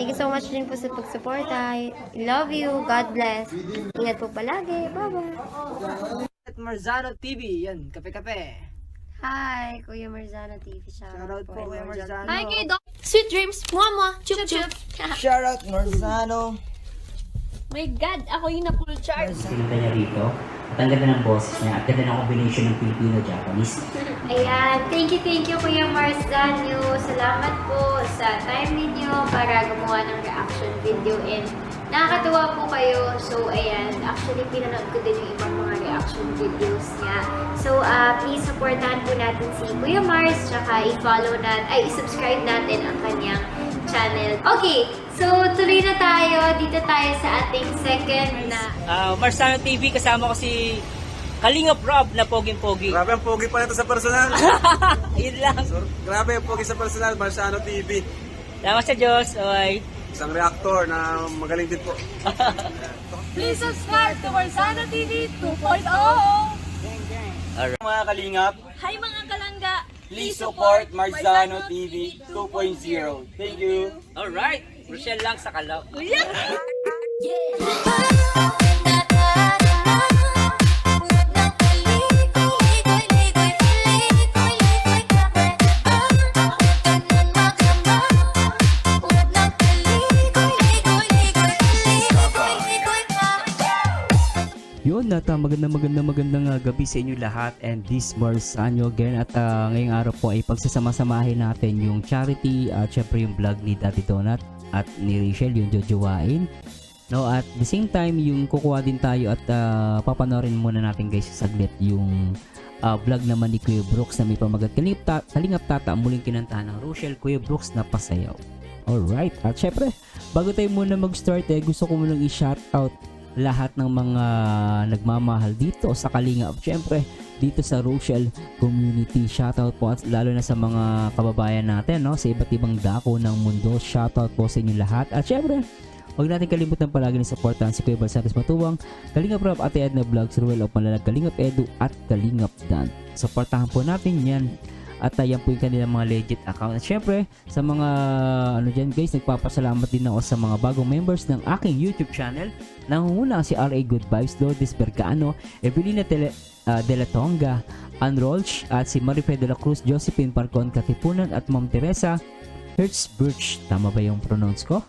Thank you so much din po sa pagsuporta. I love you. God bless. Ingat po palagi. Bye-bye. At Marzano TV, yan, kape-kape. Hi, Kuya Marzano TV. Shoutout po Kuya Marzano. Hi kay Doc. Sweet dreams. Mwah, chup chup. Shoutout Marzano. My God, ako yung na-full charge. Pinunta niya rito. At ang ganda ng boses niya. At ganda ng combination ng Filipino-Japanese. Ayan, thank you Kuya Marzano. Salamat po sa time ninyo para gumawa ng reaction video and nakakatuwa po kayo. So, ayan, actually pinanood ko din yung ibang mga reaction videos niya. So, please supportahan po natin si Kuya Mars, tsaka i-subscribe natin ang kanyang channel. Okay, so tuloy na tayo. Dito tayo sa ating second na Marzano TV, kasama ko si Kalingap Rob na poging-pogi. Grabe ang pogi pa nito sa personal. Yun lang. So, grabe ang pogi sa personal, Marzano TV. Salamat sa Diyos. Okay. Isang reactor na magaling din po. Please subscribe to Marzano TV 2.0. Mga kalingap, Hi mga kalangga. please support Marzano TV 2.0. Thank you. Alright. Rochelle lang sa Kalaw. Yun, at magandang gabi sa inyo lahat, and this Marzano again. At ngayong araw po ay pagsasama-samahin natin yung charity at syempre yung vlog ni Daddy Donut at ni Rachel, yung jojowain. No, at the same time yung kukuha din tayo at papanorin muna natin guys saglit yung vlog naman ni Kuya Brooks na may pamagat Kalingap Tata, muling kinantahan ng Rochelle, Kuya Brooks na pasayaw. Alright, at syempre bago tayo muna mag-start gusto ko munang i-shoutout lahat ng mga nagmamahal dito sa Kalingap, syempre dito sa Rochelle community. Shoutout po at lalo na sa mga kababayan natin, no, sa iba't ibang dako ng mundo. Shoutout po sa inyo lahat. At syempre huwag natin kalimutan palagi na supportahan si Kuya Bal Santos Matuwang, Kalingap Rob, Ate Edna Vlogs, Ruel of Malalag, Kalingap Edu at Kalingap Dan. Supportahan po natin yan. At yan po yung kanilang mga legit account. At syempre, sa mga dyan guys, nagpapasalamat din ako sa mga bagong members ng aking YouTube channel. Nangunguna si R.A. Good Vibes, Lourdes Bercano, Evelina De La Tonga, Ann Rolch, at si Marife De La Cruz, Josephine Parcon Katipunan, at Ma'am Teresa Hertzbirch. Tama ba yung pronounce ko?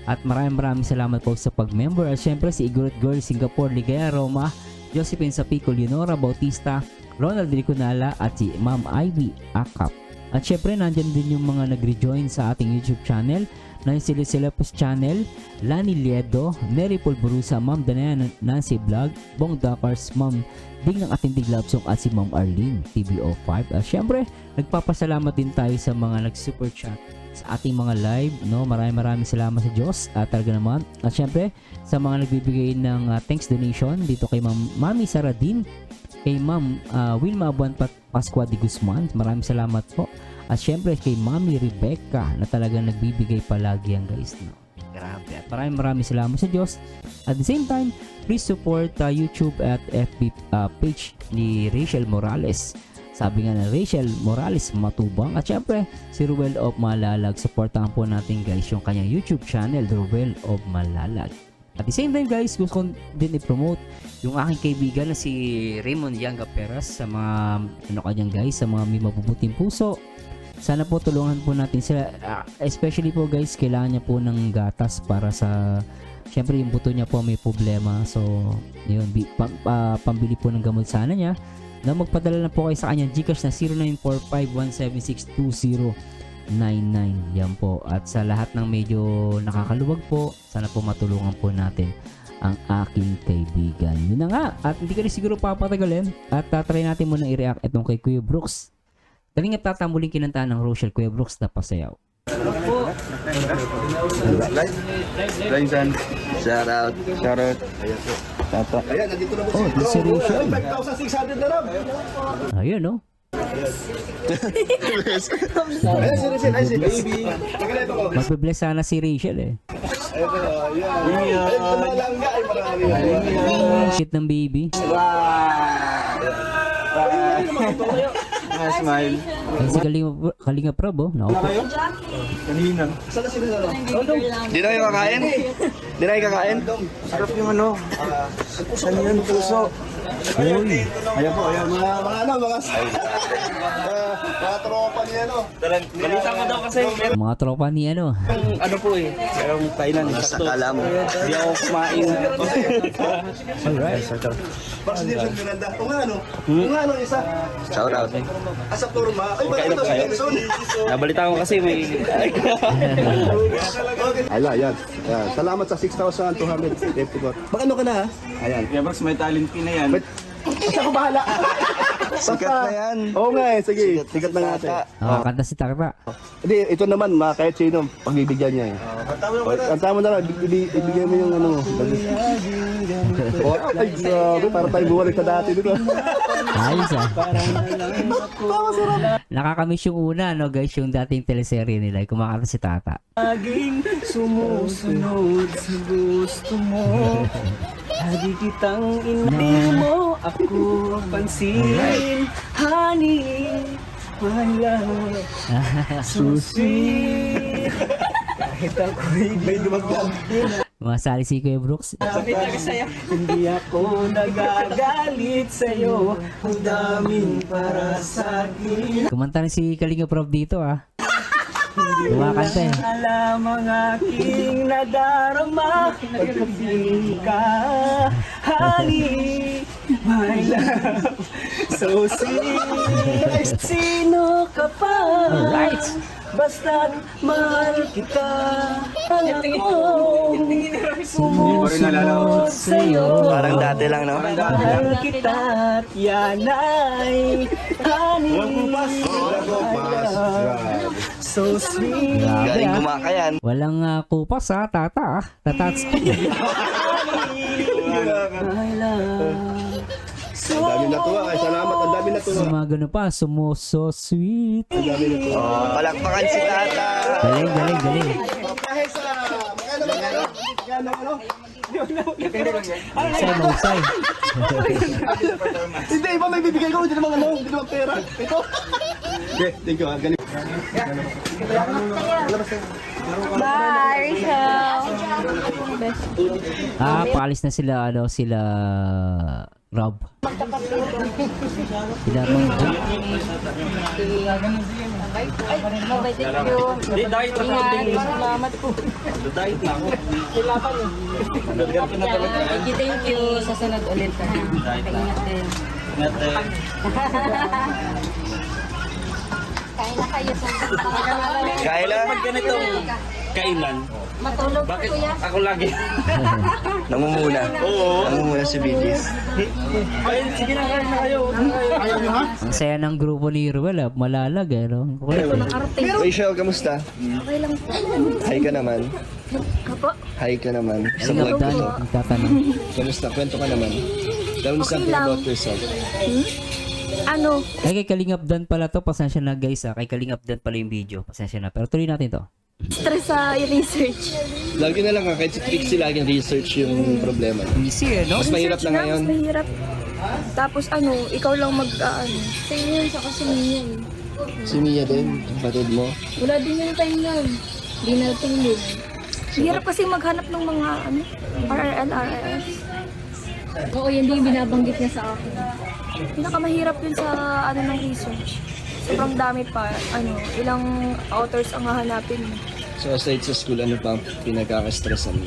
At maraming salamat po sa pag-member. At syempre si Igorot Girl Singapore, Ligaya Roma, Josephine Sapico, Leonora Bautista, Ronald Ricunala, at si Ma'am Ivy Akap. At syempre nandyan din yung mga nag-rejoin sa ating YouTube channel na yung Silesilapos Channel, Lani Liedo, Mary Paul Burusa, Ma'am Danaya Nancy Vlog, Bong Dakars, Ma'am Ding ng ating Diglabsong, at si Ma'am Arlene TBO5. At syempre nagpapasalamat din tayo sa mga nag-super chat sa ating mga live, no. Maraming salamat sa Diyos at talaga naman. At syempre sa mga nagbibigay ng thanks donation dito kay Mami Saradin, kay Ma'am Wilma Abuan Pascua de Guzman, maraming salamat po. At syempre kay Mami Rebecca na talagang nagbibigay palagi yan guys, no. Grabe. At maraming salamat sa Diyos. At the same time, please support YouTube at FB page ni Rachel Morales. Sabi nga na Rachel Morales Matubang. At syempre si Ruel of Malalag, supportahan po natin guys yung kanyang YouTube channel, Ruel of Malalag. At the same time guys, gusto ko din i-promote yung aking kaibigan na si Raymond Yanga Peras sa mga kanyang guys, sa mga may mabubuting puso. Sana po tulungan po natin sila, especially po guys, kailangan niya po ng gatas para sa syempre yung buto niya po may problema. So yun, pambili po ng gamot sana niya. Na magpadala na po kayo sa kanyang Gcash na 0945-176-2099. Yan po. At sa lahat ng medyo nakakaluwag po, sana po matulungan po natin ang aking kaibigan. Yun na nga. At hindi ka rin siguro papatagalin. At try natin muna i-react itong kay Kuya Brooks. Kalingap Tata, muling kinantahan ng Rochelle, Kuya Brooks na pasayaw. Shout out. Tata. Oh, this is Rachel. 5,600 na lang. Ayun, no? Baby. Magbe-bless sana si Rachel eh. Shit ng baby. smile. Ay, si Kalinga Prab, oh. Naku po. Kanina. Di na kayo kakain? Di na kayo kakain? Sarap yung ano. Saan yun? Puso. Uy. Ayan po, ayan. Mga tropa niya, no? Balita ko daw kasi Mga tropa ni ano. ano po eh. Merong Thailand. Basta kala mo. Hindi ako kumain. Alright. Bakit din siya Miranda? Kung ano? Kung ano isa? Shout out. Asa turma? Ay, ba ito si Nelson? Nabalita ko kasi may... Ayan. Salamat sa 6,254. Baka ano ka na, ha? Ayan. Kaya Max, may talent pin na yan. Basta ako bahala. Sikat na yan. Oo nga eh. Sige, sikat na nga siya. Kanta si Takra. Hindi, ito naman, kahit sino, pagbibigyan niya eh. Kanta mo na lang, ibigay mo yung ano. Oh, ay, grabe, para tayo bumalik sa dati dito. Ayos ah. Nakakamiss yung una, no guys, yung dating teleserye nila, yung kumakanta si Tata. Laging sumusunod sa gusto mo. Lagi kitang hindi mo ako pansin. Honey, my love, so sweet. Kahit ako'y may dumagdag. Masali si Kuya Brooks. Hindi ako nagagalit sa'yo. Ang daming para sa'kin. Kumanta rin si Kalinga Prab dito ah. Kumakanta eh. Alam ang aking nadarama. Pagkapiling ka, honey, my love, so sweet. Sino ka pa? Alright. Basta't mahal kita. Ang ako sumusunod sa'yo. Parang dati lang, no? Mahal kita't yan ay honey, so sweet. Galing kumakayan. Walang kupas ha, Tata ah. Tatats. My love. Ang dami natuwa. Ay, salamat. Ang dami natuwa. Sumagano pa, so sweet. Palakpakan si Tata. Galing. Dahil sa... Magkano? Usay. Hindi, iba may bibigay ko. Hindi naman pera. Ito. Okay, thank you. Galing. Bye, Rachel. Paalis na sila Rob. Sila Rob. Bye, thank you. Ingat. Salamat po. Thank you. Sa sunod ulit. Ingat din. Kain na kayo sa Kaya lang. Pag ganitong kainan, matulog po, bakit kuya. ako lagi? Nangunguna. Oo. Nangunguna si Bigis. Ay, sige na, kain na kayo. Ayaw nyo ha? Ang saya ng grupo ni Ruel ah. Malalag eh. No? Kulit. Rachel, kamusta? Okay lang po. Hi ka naman. Apo? Hi ka naman. Sa Kalinga vlog Dan, ko. tatanong. Kamusta? Kwento ka naman. Tell me something lang. about yourself. Ano? Ay, kay Kalingap Dan pala to. Pasensya na guys ah. Kay Kalingap Dan pala yung video. Pasensya na. Pero tuloy natin to. Stress sa research. Lagi na lang kahit si Trixie laging research yung problema. Easy eh, no? Mas mahirap na ngayon. Mas mahirap. Tapos ikaw lang Sa'yo yun, saka si Mia eh. Si Mia din, kapatid mo. Wala din yung time nun. Di na tulog. Hirap kasi maghanap ng mga RRL, RRS. Oo, yan din yung binabanggit niya sa akin. Pinakamahirap yun sa ng research. Sobrang dami pa. Ilang authors ang hahanapin mo. So aside sa school, ano pa ang pinagkakastressan mo?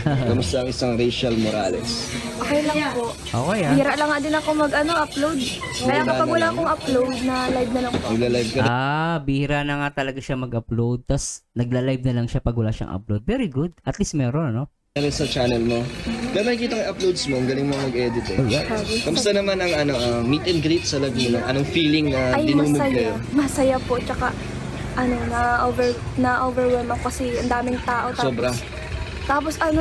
Kamusta ang isang Rachel Morales? Okay lang po. Okay ah. Hira lang nga din ako upload. Kaya kapag wala akong upload, na live na lang po. Magla-live ka Bihira na nga talaga siya mag-upload. Tapos nagla-live na lang siya pag wala siyang upload. Very good. At least meron, ano? rin sa channel mo. Kaya nakikita ko yung uploads mo, ang galing mo mag-edit eh. Kamusta naman ang meet and greet sa Laguna? Anong feeling na Ay, dinumog masaya. kayo? Masaya po. Tsaka, na-overwhelm ako kasi ang daming tao. Sobra. Tapos pag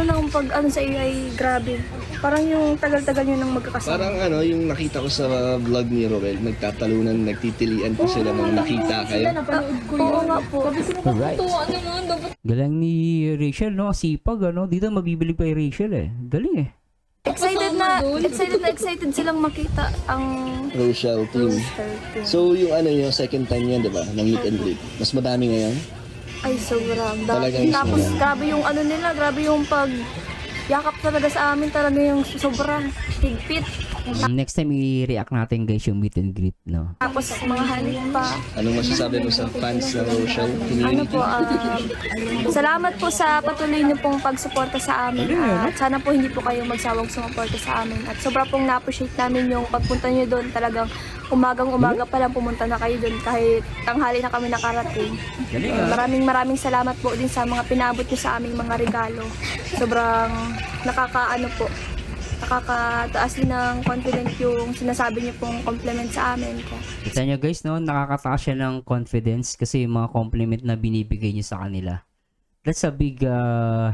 sa iyo ay grabe. Parang yung tagal-tagal nyo nang magkakasama. Parang yung nakita ko sa vlog ni Roel, nagtatalunan, nagtitilian pa sila nang nakita kayo. Oo nga po. Alright. Galing ni Rachel, no? Sipag, ano? Dito mabibilig pa yung Rachel, eh. Galing, eh. Excited silang makita ang Rochelle team. Rochelle. So yung ano yung second time yan, di ba? Ng meet and greet. Mas madami ngayon. Ay, sobrang Talagang dami. Tapos, sobrang. grabe yung ano nila, grabe yung yakap talaga sa amin, talaga yung sobrang higpit. Next time i-react natin guys yung meet and greet, no? Tapos, mga halik pa. Anong masasabi mo sa fans ng Rochelle Ano community? po, salamat po sa patuloy niyo pong pagsuporta sa amin. At sana po hindi po kayo magsawang sumuporta sa amin. At sobra pong na-appreciate namin yung pagpunta niyo doon. Talagang umagang-umaga pa lang pumunta na kayo doon kahit tanghali na kami nakarating. Maraming salamat po din sa mga pinabot niyo sa aming mga regalo. Sobrang nakakataas din ng confident yung sinasabi niyo pong compliment sa amin po. Kita nyo guys, no? Nakakataas siya ng confidence kasi yung mga compliment na binibigay nyo sa kanila. That's a big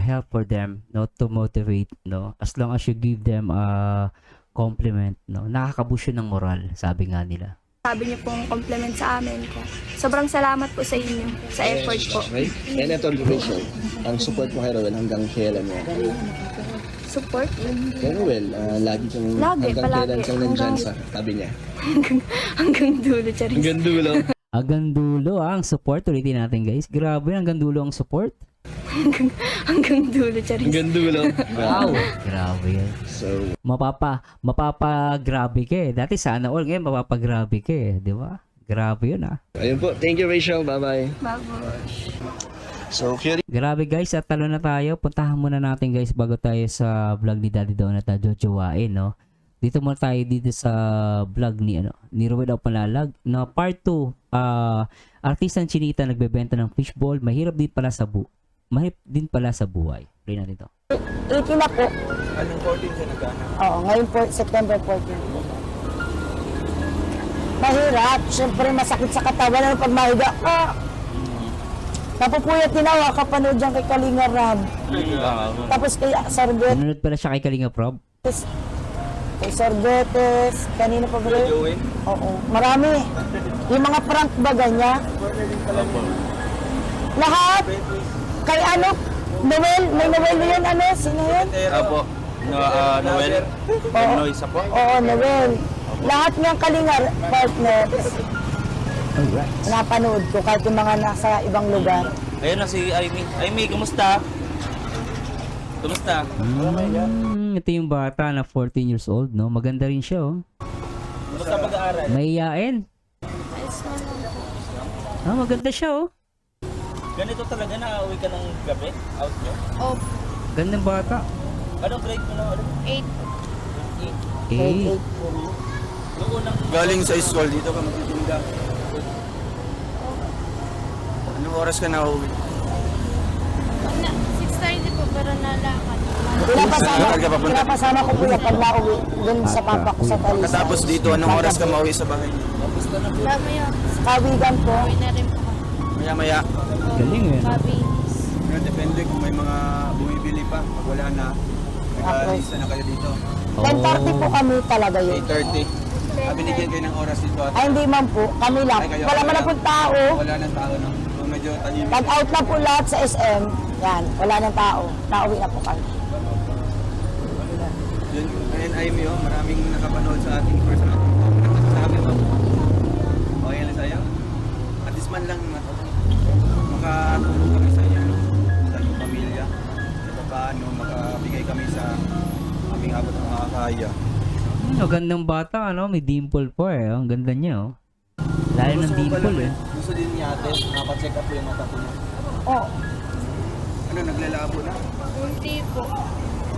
help for them, no? To motivate, no? As long as you give them a compliment, no? Nakakaboost yun ng moral, sabi nga nila. Sabi niyo pong compliment sa amin po. Sobrang salamat po sa inyo, sa effort po. Okay? And ito, Rachel, ang support mo kay Roel hanggang kailan mo? Support? Kay Roel, lagi kang Lagi, hanggang palagi. kailan kang nandyan sa tabi niya. Hanggang dulo, Charis. Hanggang dulo. Hanggang dulo ang support. Ulitin natin guys. Grabe, hanggang dulo ang support. Hanggang dulo, Charis. Hanggang dulo. Wow! Grabe yan. So, Mapapagrabe ka eh. Dati sana all, ngayon mapapagrabe ka eh. Di ba? Grabe yun ah. ayun po. Thank you, Rachel. Bye-bye. Babosh. So, curious. Grabe guys, at talo na tayo. Puntahan muna natin guys bago tayo sa vlog ni Daddy Donut na jojowain, no? Dito muna tayo dito sa vlog ni Roel of Malalag na part 2. Artistang Chinita nagbebenta ng fishball. Mahirap din pala sa buhay. Play natin to. 18 na po. Anong 14 siya nagkana? Oo, ngayon po, September 14. Mahirap. Siyempre, masakit sa katawan. Ano pag mahiga ka? Napupuyat din ako, kapanood dyan kay Kalinga Rab. Tapos kay Sorgetes, Nanonood pala siya kay Kalinga Prob. kanina pa ba? Oo, marami. Yung mga prank ba ganyan? Lahat. Kay Noel, may Noel yun, sino yun? Apo. Noel. Noy, isa po. Oo, Noel. Lahat niyang Kalinga partners. Napanood ko kahit yung mga nasa ibang lugar. Ayun na si Amy. Amy, kumusta? Kumusta? Ito yung bata na 14 years old, no? Maganda rin siya, oh. Kumusta pag-aaral? Mahiyain. Maganda siya, oh. Ganito talaga na uwi ka ng gabi? Out nyo? Oh, Gandang bata. Anong grade mo na? 8. Yung unang... Galing sa school, dito ka magtitinda. Anong oras ka na uwi? 6:30 po, pero nalakad. Pinapasama ko po yung pag nauwi dun sa papa ko sa Talisa. Katapos dito, anong oras ka mauwi sa bahay? Mamaya, Sa Kawigan po. uwi na rin po kami. Maya-maya. Galing, eh. Kabinis. Depende kung may mga bumibili pa. Pag wala na, nag-alisa na kayo dito. 10:30 po kami talaga yun. 8:30. Binigyan kayo ng oras dito at Ay hindi man po, kami lang. Ay, kayo, Wala man wala. na po tao. wala ng tao. No? So medyo tahimik. Pag-out na po lahat sa SM, yan, wala nang tao. Nauwi na po kami. Yun, ayun Amy, maraming nakapanood sa ating personal. Sabi mo, okay lang sa'yo? At least man lang makatulong kami sa iyo, sa iyong pamilya. Ito paano, makabigay kami sa aming abot ng makakaya. Magandang bata, ano? May dimple po, eh. Ang ganda niya, oh. Lalo ng dimple, eh. Gusto din ni ate, napacheck up yung mata ko niya. Oh, Ano, naglalabo na? Hindi po.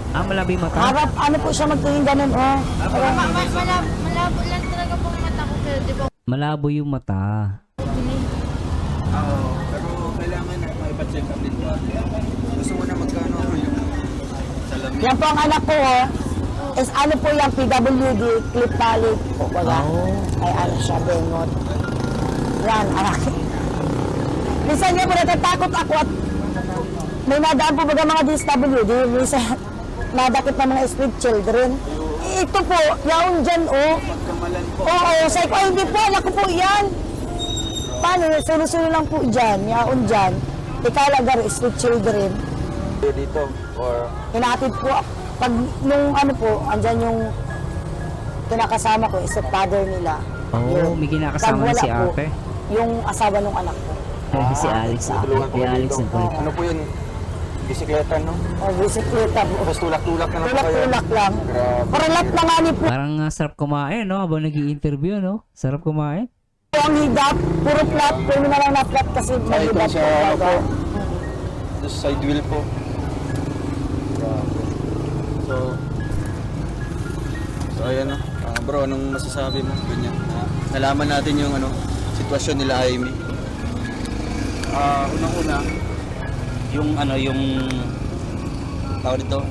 Malabo yung mata. harap, ano po siya magtingin ganun, oh. Malabo lang talaga po ang mata ko, pero di ba? Malabo yung mata. Oo, pero kailangan na maipacheck up din po ate. Gusto mo na magkano yung salamin? Yan po ang anak ko, oh. Is ano po yung PWD, clip balik po baga. Ay ano siya, bengot. Yan, anak. Minsan niya po natatakot ako at may nadaan po baga mga DSWD. Minsan nadakit na mga street children. Ito po, yaon dyan, oh. Pagkamalan po. Oo, sabi ko, ay hindi po, anak ko po yan. Paano, sulo-sulo lang po dyan, yaon dyan. Ikalagar, street children. Dito, or Hinatid po Pag nung ano po, andyan yung kinakasama ko, is the father nila. Oh, may kinakasama na Pag wala si po, ate. yung asawa ng anak ko. Si Alex. Si Alex na po. Ano po yun? Bisikleta, no? O, bisikleta po. Tapos tulak-tulak na lang po kayo. Tulak-tulak lang. Grabe. Paralat na nga ni po Parang sarap kumain, no? Habang nag-i-interview, no? Sarap kumain. ang higap. Puro flat. Pwede na lang na flat kasi Ay, ito mahigap sa po. ano po. baga. Ito sa side wheel po. Grabe. So ayan, no? Bro, anong masasabi mo? Ganyan. Nalaman natin yung ano, sitwasyon nila Amy. Unang-una, yung tawag dito,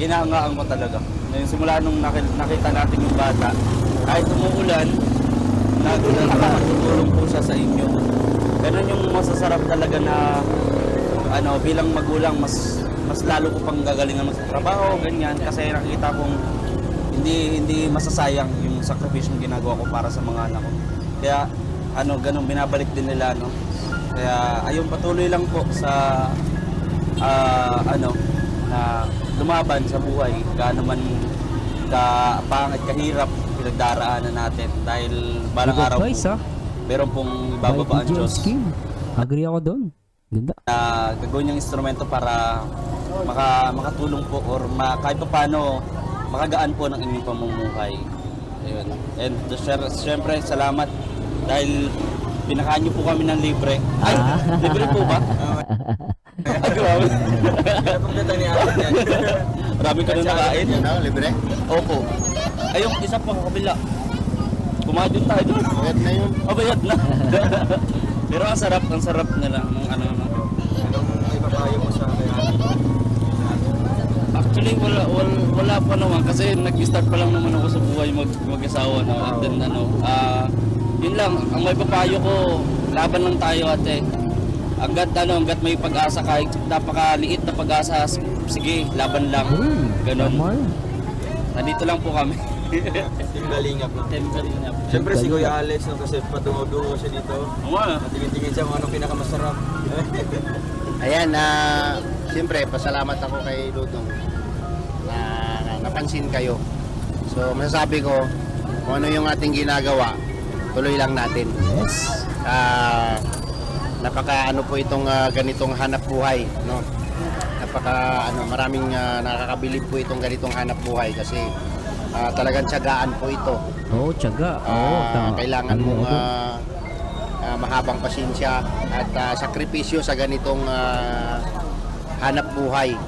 kinahangaan ko talaga. Yung simula nung nakita natin yung bata, kahit umuulan, natutulong po siya sa inyo. Ganun yung masasarap talaga na bilang magulang, mas lalo ko pang gagalingan sa trabaho, ganyan, kasi nakita kong hindi masasayang yung sakripisyong ginagawa ko para sa mga anak ko. Kaya ganun binabalik din nila, no. Kaya ayun, patuloy lang po sa na lumaban sa buhay, gaano man kapangit, kahirap pinagdaraanan natin, dahil balang Good araw advice, po, ha? meron pong bababa ang Diyos Agree ako doon. Ganda. na gagawin niyang instrumento para makatulong po or kahit pa paano makagaan po ng inyong pamumuhay. Ayun. And syempre, salamat dahil pinakain niyo po kami ng libre. Ay, libre po ba? Ay, grabe. Pagkata ni Ate yan. Marami ka nung nakain. Libre? Opo. Ay, yung isa pa kabila. Kumain din tayo doon. Bayad na yun. Bayad na. Pero ang sarap nila ng Anong ipapayo mo sa kay Ate? Actually, wala pa naman kasi nag-start pa lang naman ako sa buhay mag-asawa, no? And then yun lang, ang may papayo ko, laban lang tayo, ate. Hanggat may pag-asa, kahit napakaliit na pag-asa, sige, laban lang. Ganon. Nandito lang po kami. Team Galingap lang. Team Kalingap. Siyempre si Kuya Alex, no, kasi patungo-dungo siya dito. Tingin-tingin siya kung anong pinakamasarap. Ayan, siyempre, pasalamat ako kay Dudong na napansin kayo. So, masasabi ko, kung ano yung ating ginagawa, tuloy lang natin. Yes. Napaka po itong ganitong hanap buhay, no? Maraming nakakabilib po itong ganitong hanap buhay kasi talagang tiyagaan po ito. Oo, tiyaga. Oo, tama. Kailangan mong mahabang pasensya at sakripisyo sa ganitong hanap buhay.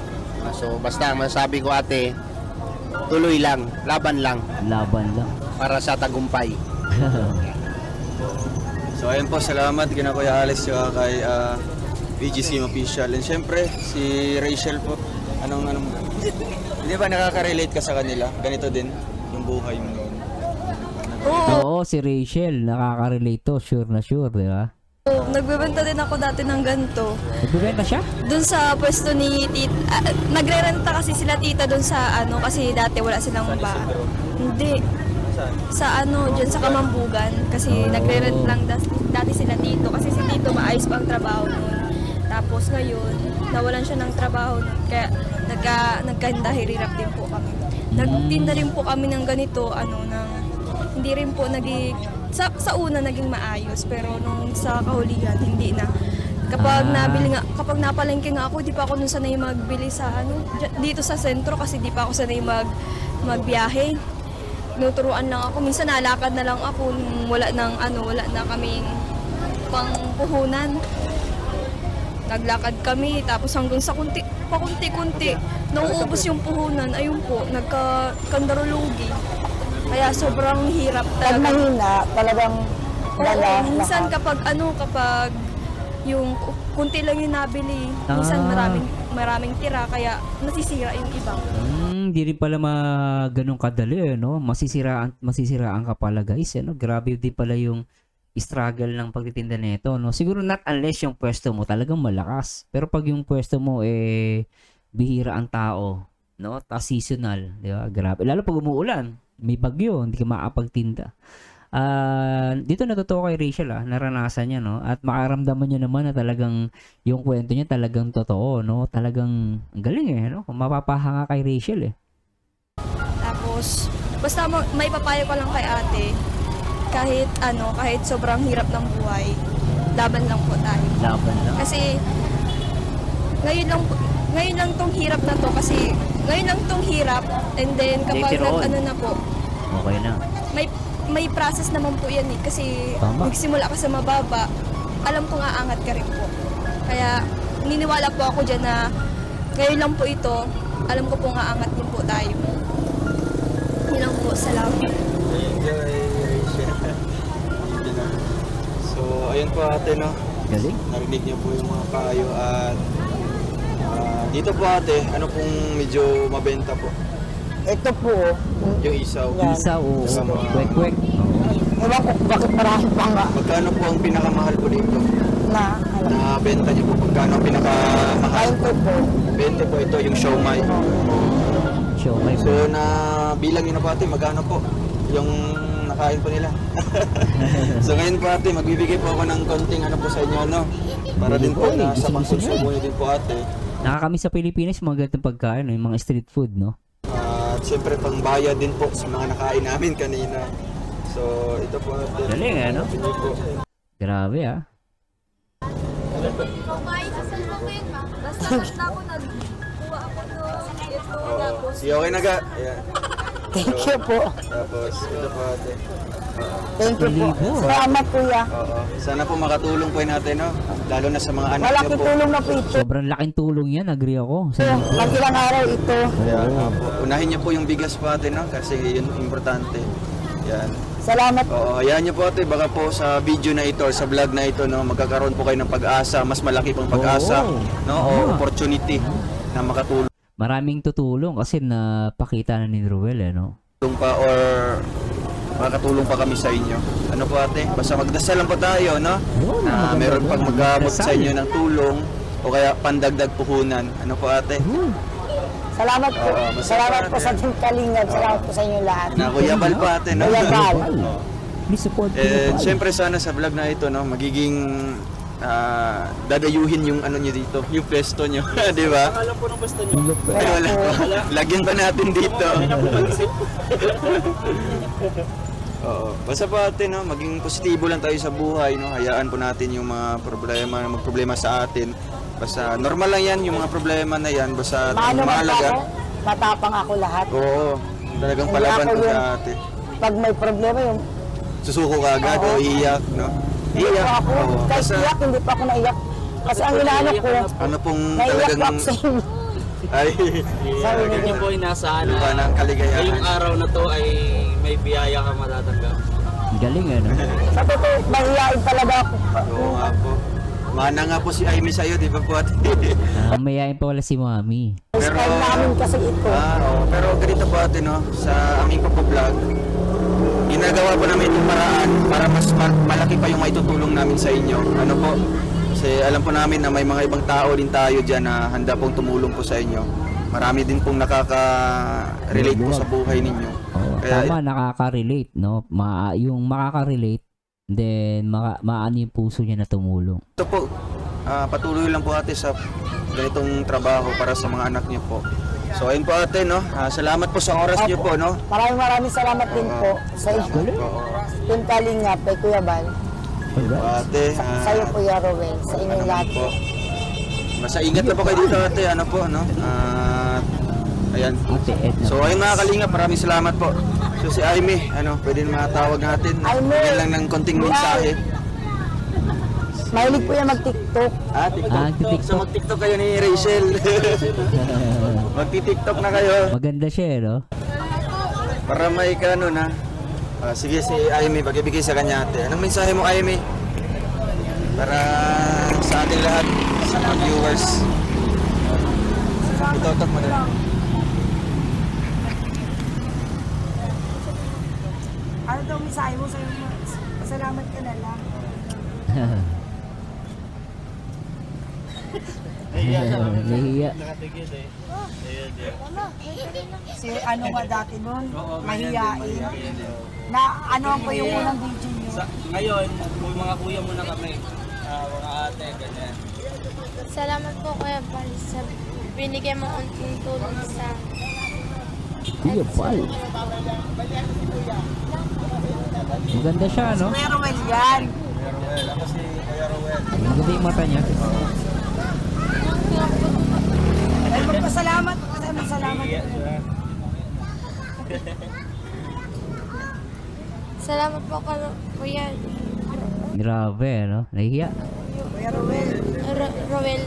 So basta ang masasabi ko, ate, tuloy lang, laban lang Laban lang. para sa tagumpay. So ayun po, salamat kina Kuya Alex at kay VGC Official. And syempre, si Rachel po, hindi ba nakaka-relate ka sa kanila? Ganito din yung buhay mo noon. Oo, si Rachel. Nakaka-relate to. Sure na sure, di ba? Nagbebenta din ako dati ng ganito. Nagbibenta siya? Doon sa pwesto ni tita, nagre-renta kasi sila tita doon sa kasi dati wala silang Hindi. Sa diyan sa Kamambugan. Kasi nagre-rent lang dati sila tito. Kasi si tito maayos pa ang trabaho noon. Tapos ngayon, nawalan siya ng trabaho noon. Kaya nagkahirap din po kami. Nagtinda rin po kami ng ganito, hindi rin po sa una naging maayos, pero nung sa kahulihan, hindi na. Kapag napalengke nga ako, di pa ako nun sanay magbili sa dito sa sentro kasi di pa ako sanay magbiyahe. Tinuturuan lang ako. Minsan nalakad na lang ako nung wala na kaming pangpuhunan. Naglakad kami, tapos hanggang sa pakunti-kunti, nauubos yung puhunan, ayun po, nagkakandarulugi. Kaya sobrang hirap Pag talaga. mahina, talagang dala. Minsan lahat. kapag yung kunti lang yung nabili, minsan maraming tira, kaya nasisira yung iba. Hindi rin pala ganun kadali, no? Masisiraan ka pala, guys, no? Grabe din pala yung struggle ng pagtitinda nito, no? Siguro not unless yung pwesto mo talagang malakas. Pero pag yung pwesto mo bihira ang tao, no? Ta seasonal, di ba? Grabe. Lalo pag umuulan, may bagyo, hindi ka makapagtinda. Dito natutuwa kay Rachel, naranasan niya, no? At makaramdaman niya naman na talagang yung kwento niya talagang totoo, no? Talagang ang galing, no? Kung mapapahanga kay Rachel, Tapos, basta may papayo ko lang kay ate, kahit sobrang hirap ng buhay, laban lang po tayo. Laban lang. Kasi, ngayon lang tong hirap na to, kasi ngayon lang tong hirap, and then kapag Later on. ano na po, Okay na. may process naman po yan eh, kasi Tama. nagsimula ka sa mababa, alam kong aangat ka rin po. Kaya, niniwala po ako dyan na ngayon lang po ito, alam ko pong aangat din po tayo. Yun lang po, salamat. Ayun, Rachel. Hindi na. So, ayun po ate, no? Galing. Narinig niyo po yung mga payo at dito po ate, ano pong medyo mabenta po? Ito po, Yung isaw. Yan. Isa o Kasama. kwek-kwek. ewan ko kung bakit marami pa nga Magkano po ang pinakamahal po dito? na, Na benta niyo po, magkano ang pinakamahal? 20 po. 20 po ito, yung siomai. Show may So, na bilang niyo na po ate, magkano po yung nakain po nila? So, ngayon po ate, magbibigay po ako ng konting ano po sa inyo, no? Para din po na sa pagsusubo niyo din po ate. Nakakamiss sa Pilipinas, mga ganitong pagkain, yung mga street food, no? At siyempre, pangbayad din po sa mga nakain namin kanina. So, ito po ate. Galing, ano? Ito po. Grabe, ah. Basta basta ako nagkuha ako ng ito, tapos Sige, okay na ga. Ayan. Thank you po. Tapos, ito po ate. Thank you po. Libo. Salamat kuya. Oo. Sana po makatulong po natin, no? Lalo na sa mga anak niyo Malaking po. tulong na po ito. Sobrang laking tulong yan, agree ako. So, mag-ilang araw ito. Kaya nga po. Unahin niyo po yung bigas po ate, no? Kasi yun importante. Yan. Salamat. Oo, hayaan niyo po ate, baka po sa video na ito or sa vlog na ito, no, magkakaroon po kayo ng pag-asa, mas malaki pang pag-asa, Oo. no, o opportunity na makatulong Maraming tutulong kasi napakita na ni Ruel, eh, no? pa or makakatulong pa kami sa inyo. Ano po ate? Basta magdasal lang po tayo, no? Oo, Na maganda meron po. pag mag-aabot sa Magdasal. inyo ng tulong o kaya pandagdag puhunan. Ano po ate? Salamat po. Oo, masaya Salamat pa po sa natin. Team Kalingap. Salamat po sa inyo lahat. Na Kuya Bal po ate, no? Kuya Bal. Please support Eh, Kuya Bal. syempre sana sa vlog na ito, no, magiging dadayuhin yung ano nyo dito, yung pesto nyo, di ba? Alam po ng pesto nyo. Lagyan pa natin dito. Oo. Basta po ate, no, maging positibo lang tayo sa buhay, no. Hayaan po natin yung mga problema, magproblema sa atin. Basta normal lang yan, yung mga problema na yan. Basta Maano man po mahalaga. ako, matapang ako lahat. Oo. Talagang Hindi palaban ako po yun. sa ate. Pag may problema yung Susuko ka agad o iiyak, no? hindi po ako, Oo. kahit Basta, iyak, hindi pa ako naiyak. Kasi ang inaano ko, ano pong naiyak po talagang ako sa inyo. ay Sabi Yun niyo, po yung nasaan lupa na ng kaligayahan. ngayong araw na to ay may biyaya ka matatanggap. Galing, ano? sa totoo, mahihain talaga ako. Oo nga po. Mana nga po si Amy sa'yo, di ba po ate? Mayayain pa wala si Mami. Style namin kasi ito. Pero ganito po ate, no? Sa aming pag-vlog, ginagawa po namin itong paraan para mas malaki pa yung maitutulong namin sa inyo. Ano po? Kasi alam po namin na may mga ibang tao din tayo dyan na handa pong tumulong po sa inyo. Marami din pong nakaka-relate po sa buhay ninyo. Oo, Kaya- tama, nakaka-relate, no? Yung makaka-relate, then maano yung puso niya na tumulong. Ito po, patuloy lang po ate sa ganitong trabaho para sa mga anak niyo po. So ayun po ate, no? Salamat po sa oras niyo po, no? Maraming salamat din po sa inyo. Oo. Team Kalingap, kay Kuya Bal. Ate, Sa iyo, Kuya Rowel. Sa inyong lahat po. Basta ingat lang po kayo dito ate, ano po, no? Ayan. Ate Edna. So ayun mga kalingap, maraming salamat po. So si Aimee, ano, pwede matawag natin. Aimee! Bigyan lang ng konting mensahe. Mahilig po yan mag-tiktok. TikTok. So mag-tiktok kayo ni Rachel. Magti-tiktok na kayo. Maganda siya, eh, no? Para may kano na. Sige si Aimee, pag-ibigay sa kanya ate. Anong mensahe mo Aimee? Para sa ating lahat, sa mga viewers. Itutok mo na. Ano daw mensahe mo sa iyo? Salamat ka na lang. Nahihiya. Si ano ka dati nun? Mahiyain. Na ano po yung unang video niyo? Ngayon, mga kuya muna kami. Mga ate, ganyan. Salamat po Kuya Bal sa binigay mo unting tulong sa Kuya Val. Maganda siya, no? Kuya Ruel yan. Ako si Kuya Rowel. Maganda yung mata niya. Ay, magpasalamat. Salamat. Salamat po Kuya Grabe, no? Nahihiya. Kuya Ruel. Roel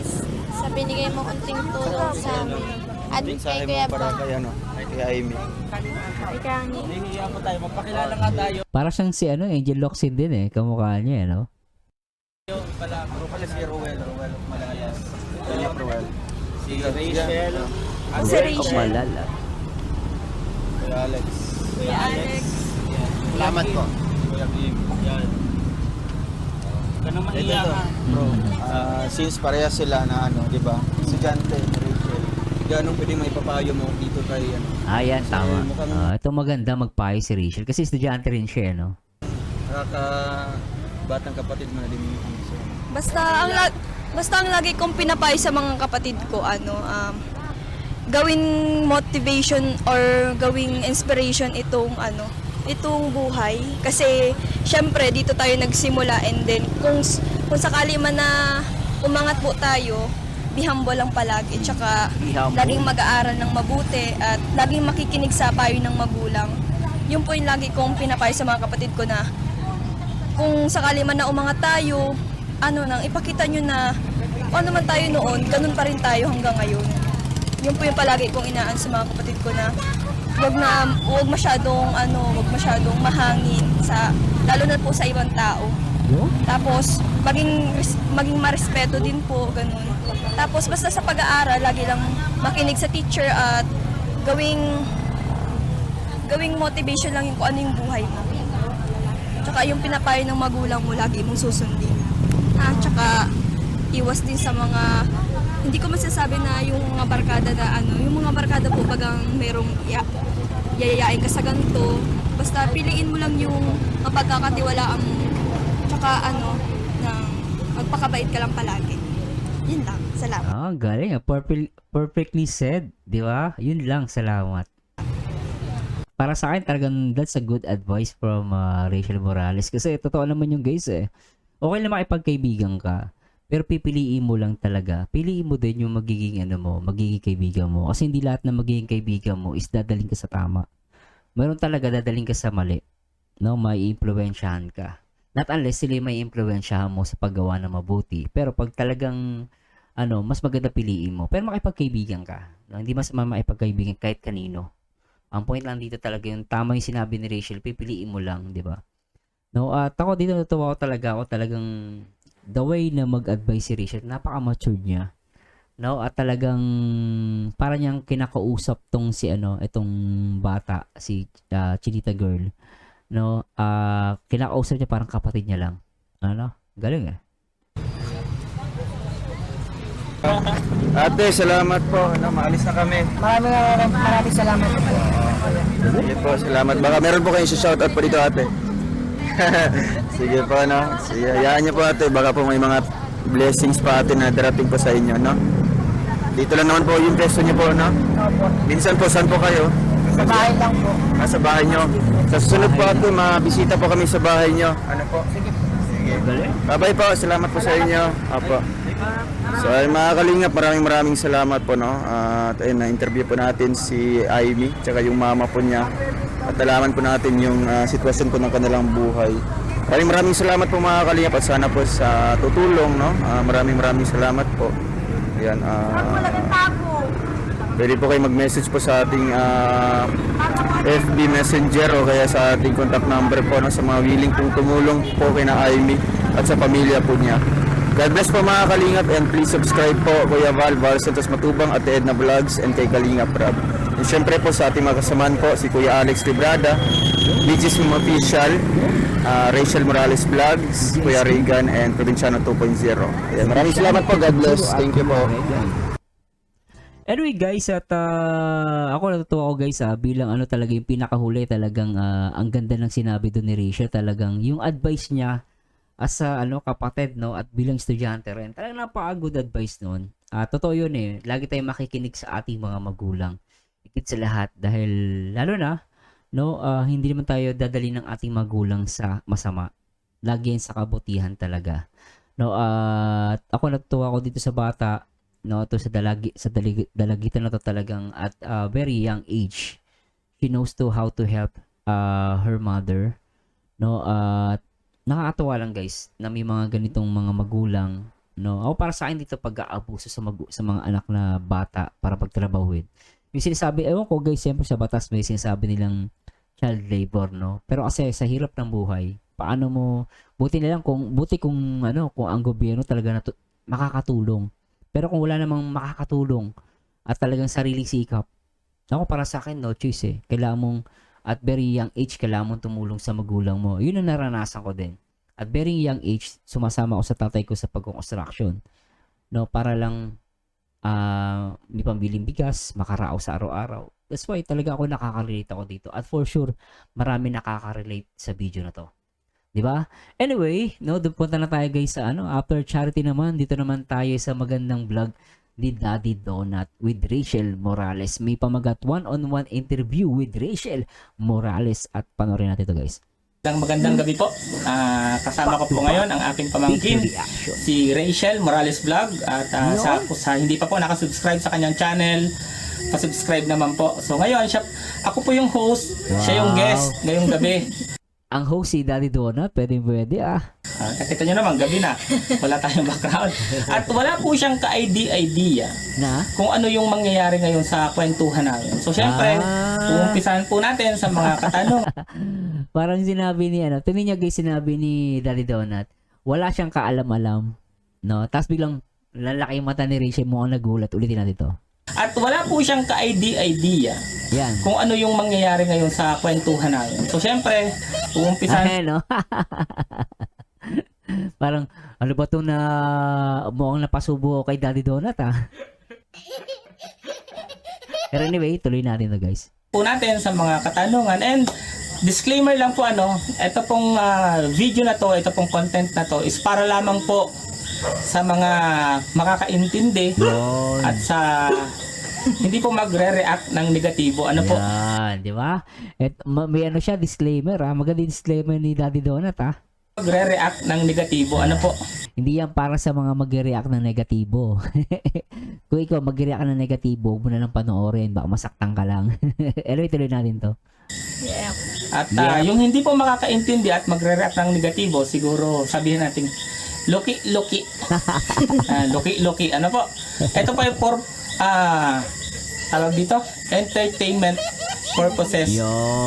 sa binigay mo unting tulong sa amin. At Mensahe mo para kay ano, kay Amy. Nahihiya po tayo, magpakilala nga tayo. Para siyang si ano, Angel Locsin din eh. Kamukha niya, no? Pero pala si Rowel Malayas. Kuya Rowel. Si Rachel. Si Rachel. Malala. Kuya Alex. Kuya Alex. Salamat po. Kuya Kim. Yan. Ganun Ito mahiya to, ka. bro. Since parehas sila na ano, di ba? Estudyante, Rachel. Ganong pwede may papayo mo dito kay ano? Ayan, tama. mukhang- Ito maganda magpayo si Rachel. Kasi estudyante rin siya, no? Batang kapatid mo na din yung so, Basta ang lagi kong pinapayo sa mga kapatid ko, gawing motivation or gawing inspiration itong buhay. Kasi, syempre, dito tayo nagsimula and then, kung sakali man na umangat po tayo, be humble lang palagi. Tsaka, Be humble. laging mag-aaral ng mabuti at laging makikinig sa payo ng magulang. Yun po yung lagi kong pinapayo sa mga kapatid ko na kung sakali man na umangat tayo, ipakita nyo na ano man tayo noon, ganun pa rin tayo hanggang ngayon. Yun po yung palagi kong inaan sa mga kapatid ko na wag masyadong mahangin lalo na po sa ibang tao. Tapos maging marespeto din po, ganun. Tapos basta sa pag-aaral, lagi lang makinig sa teacher at gawing motivation lang yung kung ano yung buhay mo. Tsaka yung pinapayo ng magulang mo, lagi mong susundin. Tsaka iwas din sa mga, hindi ko masasabi na yung mga barkada yung mga barkada po bagang merong yayayain ka sa ganito. Basta piliin mo lang yung mapagkakatiwalaan mo. Tsaka na magpakabait ka lang palagi. Yun lang. Salamat. Galing. Perfectly said. Di ba? Yun lang. Salamat. Para sa akin, talagang that's a good advice from Rachel Morales. Kasi totoo naman yung guys eh. Okay na makipagkaibigan ka. Pero pipiliin mo lang talaga. Piliin mo din yung magiging kaibigan mo. Kasi hindi lahat na magiging kaibigan mo is dadaling ka sa tama. Meron talaga dadaling ka sa mali. No, may impluwensyahan ka. Not unless sila may impluwensyahan mo sa paggawa ng mabuti. Pero pag talagang mas maganda piliin mo. Pero makipagkaibigan ka. No? Hindi mas makipagkaibigan kahit kanino. Ang point lang dito talaga yung tama yung sinabi ni Rachel, pipiliin mo lang, di ba? No, at ako dito natuwa ko talagang the way na mag-advise si Rachel, napaka-mature niya. No, at talagang para niyang kinakausap itong bata, si Chinita girl. No, kinakausap niya parang kapatid niya lang. Galing eh. Ate, salamat po. Maalis na kami. Maraming salamat po. Sige po, salamat. Baka meron po kayong shoutout po dito, ate. Sige po, no? Sige, hayaan niyo po, ate. Baka po may mga blessings pa, ate, na darating po sa inyo, no? Dito lang naman po yung peso niyo po, no? Opo. Minsan po, saan po kayo? Sa bahay lang po. Sa bahay niyo. Sa susunod po, ate, mabisita po kami sa bahay niyo. Ano po? Sige. Bye-bye po. Salamat po sa inyo. Apo. So ay mga kalingap, maraming salamat po, no. At ayun, na-interview po natin si Amy tsaka yung mama po niya. At nalaman po natin yung sitwasyon po ng kanilang buhay. Maraming salamat po mga kalingap at sana po sa tutulong, no. Maraming salamat po. Ayan, pwede po kayo mag-message po sa ating FB Messenger o kaya sa ating contact number po, no, sa mga willing pong tumulong po kay na Amy at sa pamilya po niya. God bless po mga Kalingap, and please subscribe po Kuya Val Santos Matubang at Edna Vlogs and kay Kalingap Rob. And syempre po sa ating mga kasamaan po, si Kuya Alex Librada, Ligis Official, Rachel Morales Vlogs, Kuya Regan, and Provinciano 2.0. Ayan, maraming salamat po. God bless. Thank you po. Anyway guys, at ako natutuwa ko guys, bilang talaga yung pinakahuli, talagang ang ganda ng sinabi doon ni Rachel, talagang yung advice niya as a kapatid, no, at bilang estudyante rin, talagang napaka-good advice noon. Totoo yun eh, lagi tayong makikinig sa ating mga magulang. higit sa lahat dahil lalo na no, hindi naman tayo dadali ng ating magulang sa masama. Lagi yan sa kabutihan talaga. No, at ako natutuwa ko dito sa bata, no, to sa dalagitan na to talagang at very young age. She knows to how to help her mother, no, at nakakatuwa lang guys na may mga ganitong mga magulang, no. Ako para sa akin dito pag-aabuso sa mga anak na bata para pagtrabahuin. Yung sinasabi, ewan ko guys, siyempre sa batas may sinasabi nilang child labor, no? Pero kasi sa hirap ng buhay, paano mo, buti kung ang gobyerno talaga makakatulong. Pero kung wala namang makakatulong at talagang sariling sikap, ako para sa akin, no choice eh. Kailangan mong, at very young age, kailangan mong tumulong sa magulang mo. Yun ang naranasan ko din. At very young age, sumasama ako sa tatay ko sa pag-construction. No, para lang may pambiling bigas, makarao sa araw-araw. That's why talaga ako nakaka-relate ako dito. At for sure, marami nakaka-relate sa video na to. 'Di ba? Anyway, no, punta na tayo guys sa after charity naman. Dito naman tayo sa magandang vlog ni Daddy Donut with Rachel Morales. May pamagat one-on-one interview with Rachel Morales at panoorin natin ito guys. Magandang gabi po. Kasama ko po ngayon ang aking pamangkin, si Rachel Morales Vlog. At sa hindi pa po nakasubscribe sa kanyang channel, pasubscribe naman po. So ngayon, ako po yung host, siya yung guest ngayong gabi. Ang host si Daddy Donut, pwede Nakita nyo naman, gabi na. Wala tayong background. At wala po siyang ka-idea na kung ano yung mangyayari ngayon sa kwentuhan namin. So syempre, uumpisahan po natin sa mga katanungan. Parang sinabi ni tinan niya guys, sinabi ni Daddy Donut, wala siyang kaalam-alam, no? Tapos biglang lalaki yung mata ni Rachel, mukhang nagulat. Ulitin natin to. At wala po siyang ka-idea Yan. kung ano yung mangyayari ngayon sa kwentuhan namin. So syempre, uumpisahan No? Parang, ano ba ito na mukhang napasubo kay Daddy Donut, Pero anyway, tuloy natin to guys. po natin sa mga katanungan. And disclaimer lang po, ito pong video na to, ito pong content na to is para lamang po sa mga makakaintindi at sa hindi po magre-react ng negatibo. Po? Yan, di ba? May siya, disclaimer, Maganda yung disclaimer ni Daddy Donut, Magre-react ng negatibo. Po? Hindi yan para sa mga magre-react ng negatibo. Kung ikaw magre-react ng negatibo, huwag mo na lang panoorin. Baka masaktan ka lang. Anyway, tuloy natin to. At yung hindi po makakaintindi at magre-react ng negatibo, siguro sabihin natin, Loki. Loki. Po? Ito po yung tawag dito, entertainment purposes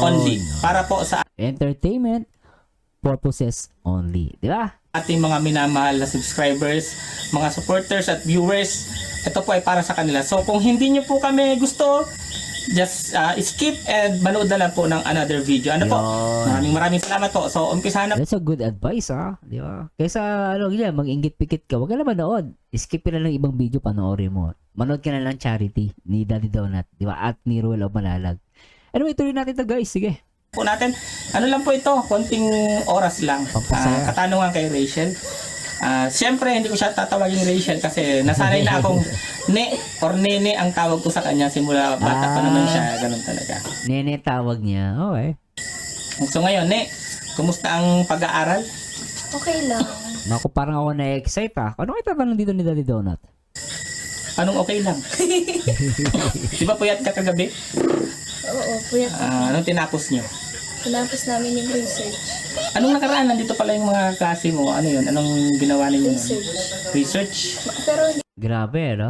only. Para po sa Entertainment purposes only. Di ba? ating mga minamahal na subscribers, mga supporters at viewers. Ito po ay para sa kanila. So kung hindi nyo po kami gusto, just skip and manood na lang po ng another video. Po? Maraming salamat po. So umpisahan na. That's a good advice, di ba? Kaysa mag-inggit-pikit ka, wag ka na manood. Skip na lang ibang video, panoorin mo. Manood ka na lang Charity ni Daddy Donut, di ba? At ni Ruel o Malalag. Anyway, tuloy natin to guys. Sige. Po natin, lang po ito, konting oras lang. Katanungan kay Rachel. Siyempre, hindi ko siya tatawagin Rachel kasi nasanay na akong ne or nene ang tawag ko sa kanya simula bata pa naman siya. Ganun talaga. Nene tawag niya. Okay. So ngayon, kumusta ang pag-aaral? Okay lang. Naku, parang ako na-excite Ano kayo tatanong dito ni Daddy Donut? Anong okay lang? Di ba puyat ka kagabi? Oo, puyat. Anong tinapos nyo? Tinapos namin yung research. Anong nakaraan? Nandito pala yung mga klase mo. Ano yun? Anong ginawa ninyo? Research? Pero hindi Grabe,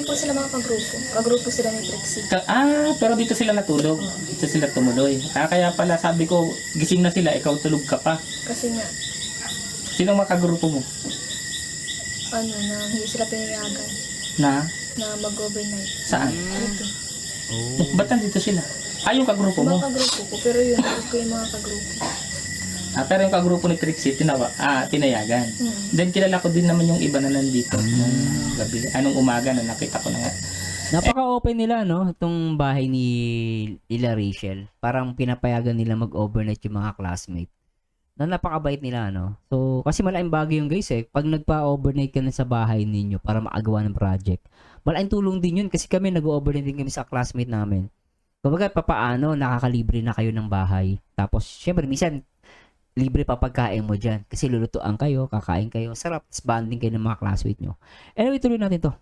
po sila mga kagrupo. Kagrupo sila ni Trixie. Pero dito sila natulog. Dito sila tumuloy. Kaya pala sabi ko, gising na sila, ikaw tulog ka pa. Kasi nga, Sinong makagrupo mo? hindi sila pinayagan Na? na mag-overnight. Saan? Dito. Ba't nandito sila? Yung kagrupo mo? Mga kagrupo ko, pero yun, hindi ko yung mga kagrupo. Pero yung kagrupo ni Trixie, tinayagan. Then kilala ko din naman yung iba na nandito. Nung gabi. Anong umaga na nakita ko na nga. Napaka-open nila, itong bahay ni Ila Rachel. Parang pinapayagan nila mag-overnight yung mga classmate. Napakabait nila, So, kasi malaking bagay yung guys, Pag nagpa-overnight ka na sa bahay ninyo para makagawa ng project, malaking tulong din yun kasi kami nag-overland din kami sa classmate namin. Kumbaga, papaano, nakakalibre na kayo ng bahay. Tapos, syempre, minsan, libre pa pagkain mo dyan. Kasi lulutuan kayo, kakain kayo, sarap, tapos bonding kayo ng mga classmate nyo. Anyway, tuloy natin to.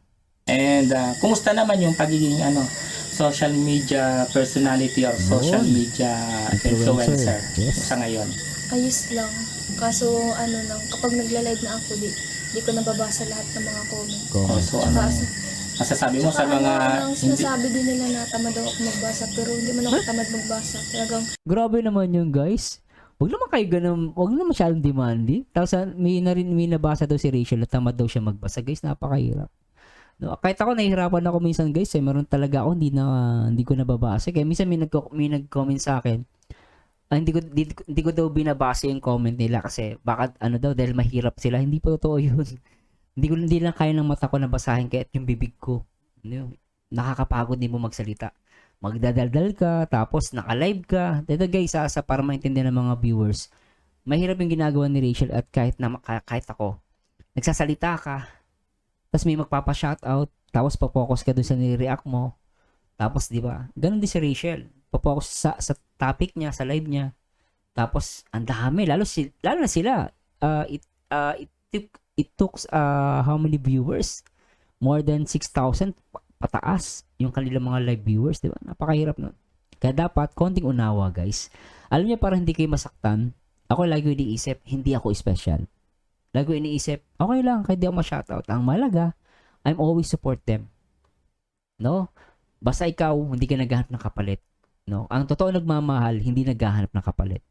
And kumusta naman yung pagiging social media personality or social Yun. media influencer Yes. sa ngayon? Ayos lang. Kaso kapag nagla-live na ako, di ko nababasa lahat ng mga comment. So ano masasabi mo sa mga Sinasabi din nila na tamad daw ako magbasa, pero hindi man ako tamad magbasa. Talagang Grabe naman yun, guys. Huwag naman kayo ganun, huwag naman masyadong demanding. Tapos may nabasa daw si Rachel na tamad daw siya magbasa. Guys, napakahirap. No, kahit ako nahihirapan ako minsan, guys, meron talaga ako hindi ko nababasa. Kaya minsan may nag-comment sa akin. Hindi ko daw binabasa yung comment nila kasi baka dahil mahirap sila. Hindi po totoo yun. Hindi lang kaya ng mata ko na basahin kahit yung bibig ko. Nakakapagod din mo magsalita. Magdadaldal ka, tapos naka-live ka. Dito guys, para maintindihan ng mga viewers, mahirap yung ginagawa ni Rachel at kahit ako, nagsasalita ka, tapos may magpapa-shoutout, tapos pa-focus ka dun sa nire-react mo. Tapos, di ba? Ganun din si Rachel. Pa-focus sa topic niya, sa live niya. Tapos, ang dami. Lalo na sila. It took how many viewers? More than 6,000 pataas yung kanilang mga live viewers, di ba? Napakahirap nun. Kaya dapat, konting unawa, guys. Alam niyo, para hindi kayo masaktan, ako lagi ko iniisip, hindi ako special. Lagi ko iniisip, okay lang, kahit di ako ma-shoutout. Ang malaga, I'm always support them. No? Basta ikaw, hindi ka naghahanap ng kapalit. No? Ang totoo nagmamahal, hindi naghahanap ng kapalit.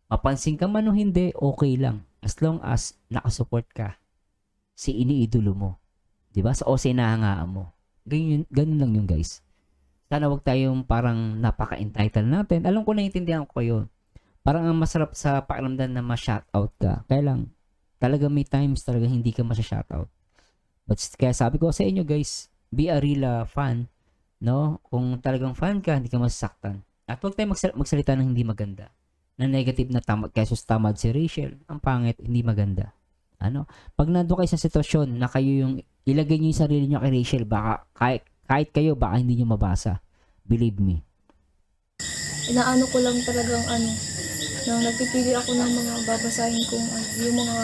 Mapansin ka man o hindi, okay lang. As long as nakasupport ka, si iniidolo mo. Diba? O sinahangaan mo. Ganun lang yun, guys. Sana wag tayong parang napaka-entitled natin. Alam ko, naiintindihan ko yun. Parang ang masarap sa pakiramdam na ma-shoutout ka. Kaya lang, talaga may times talaga hindi ka ma-shoutout. But kaya sabi ko sa inyo, guys, be a real fan. No? Kung talagang fan ka, hindi ka masasaktan. At huwag tayong magsalita ng hindi maganda. Na negative na tamad. Kaya tamad si Rachel, ang pangit, hindi maganda. Pag nando kayo sa sitwasyon na kayo yung ilagay niyo yung sarili niyo kay Rachel, baka kahit kayo, baka hindi niyo mabasa. Believe me. inaano ko lang talagang nang nagpipili ako ng mga babasahin kong yung mga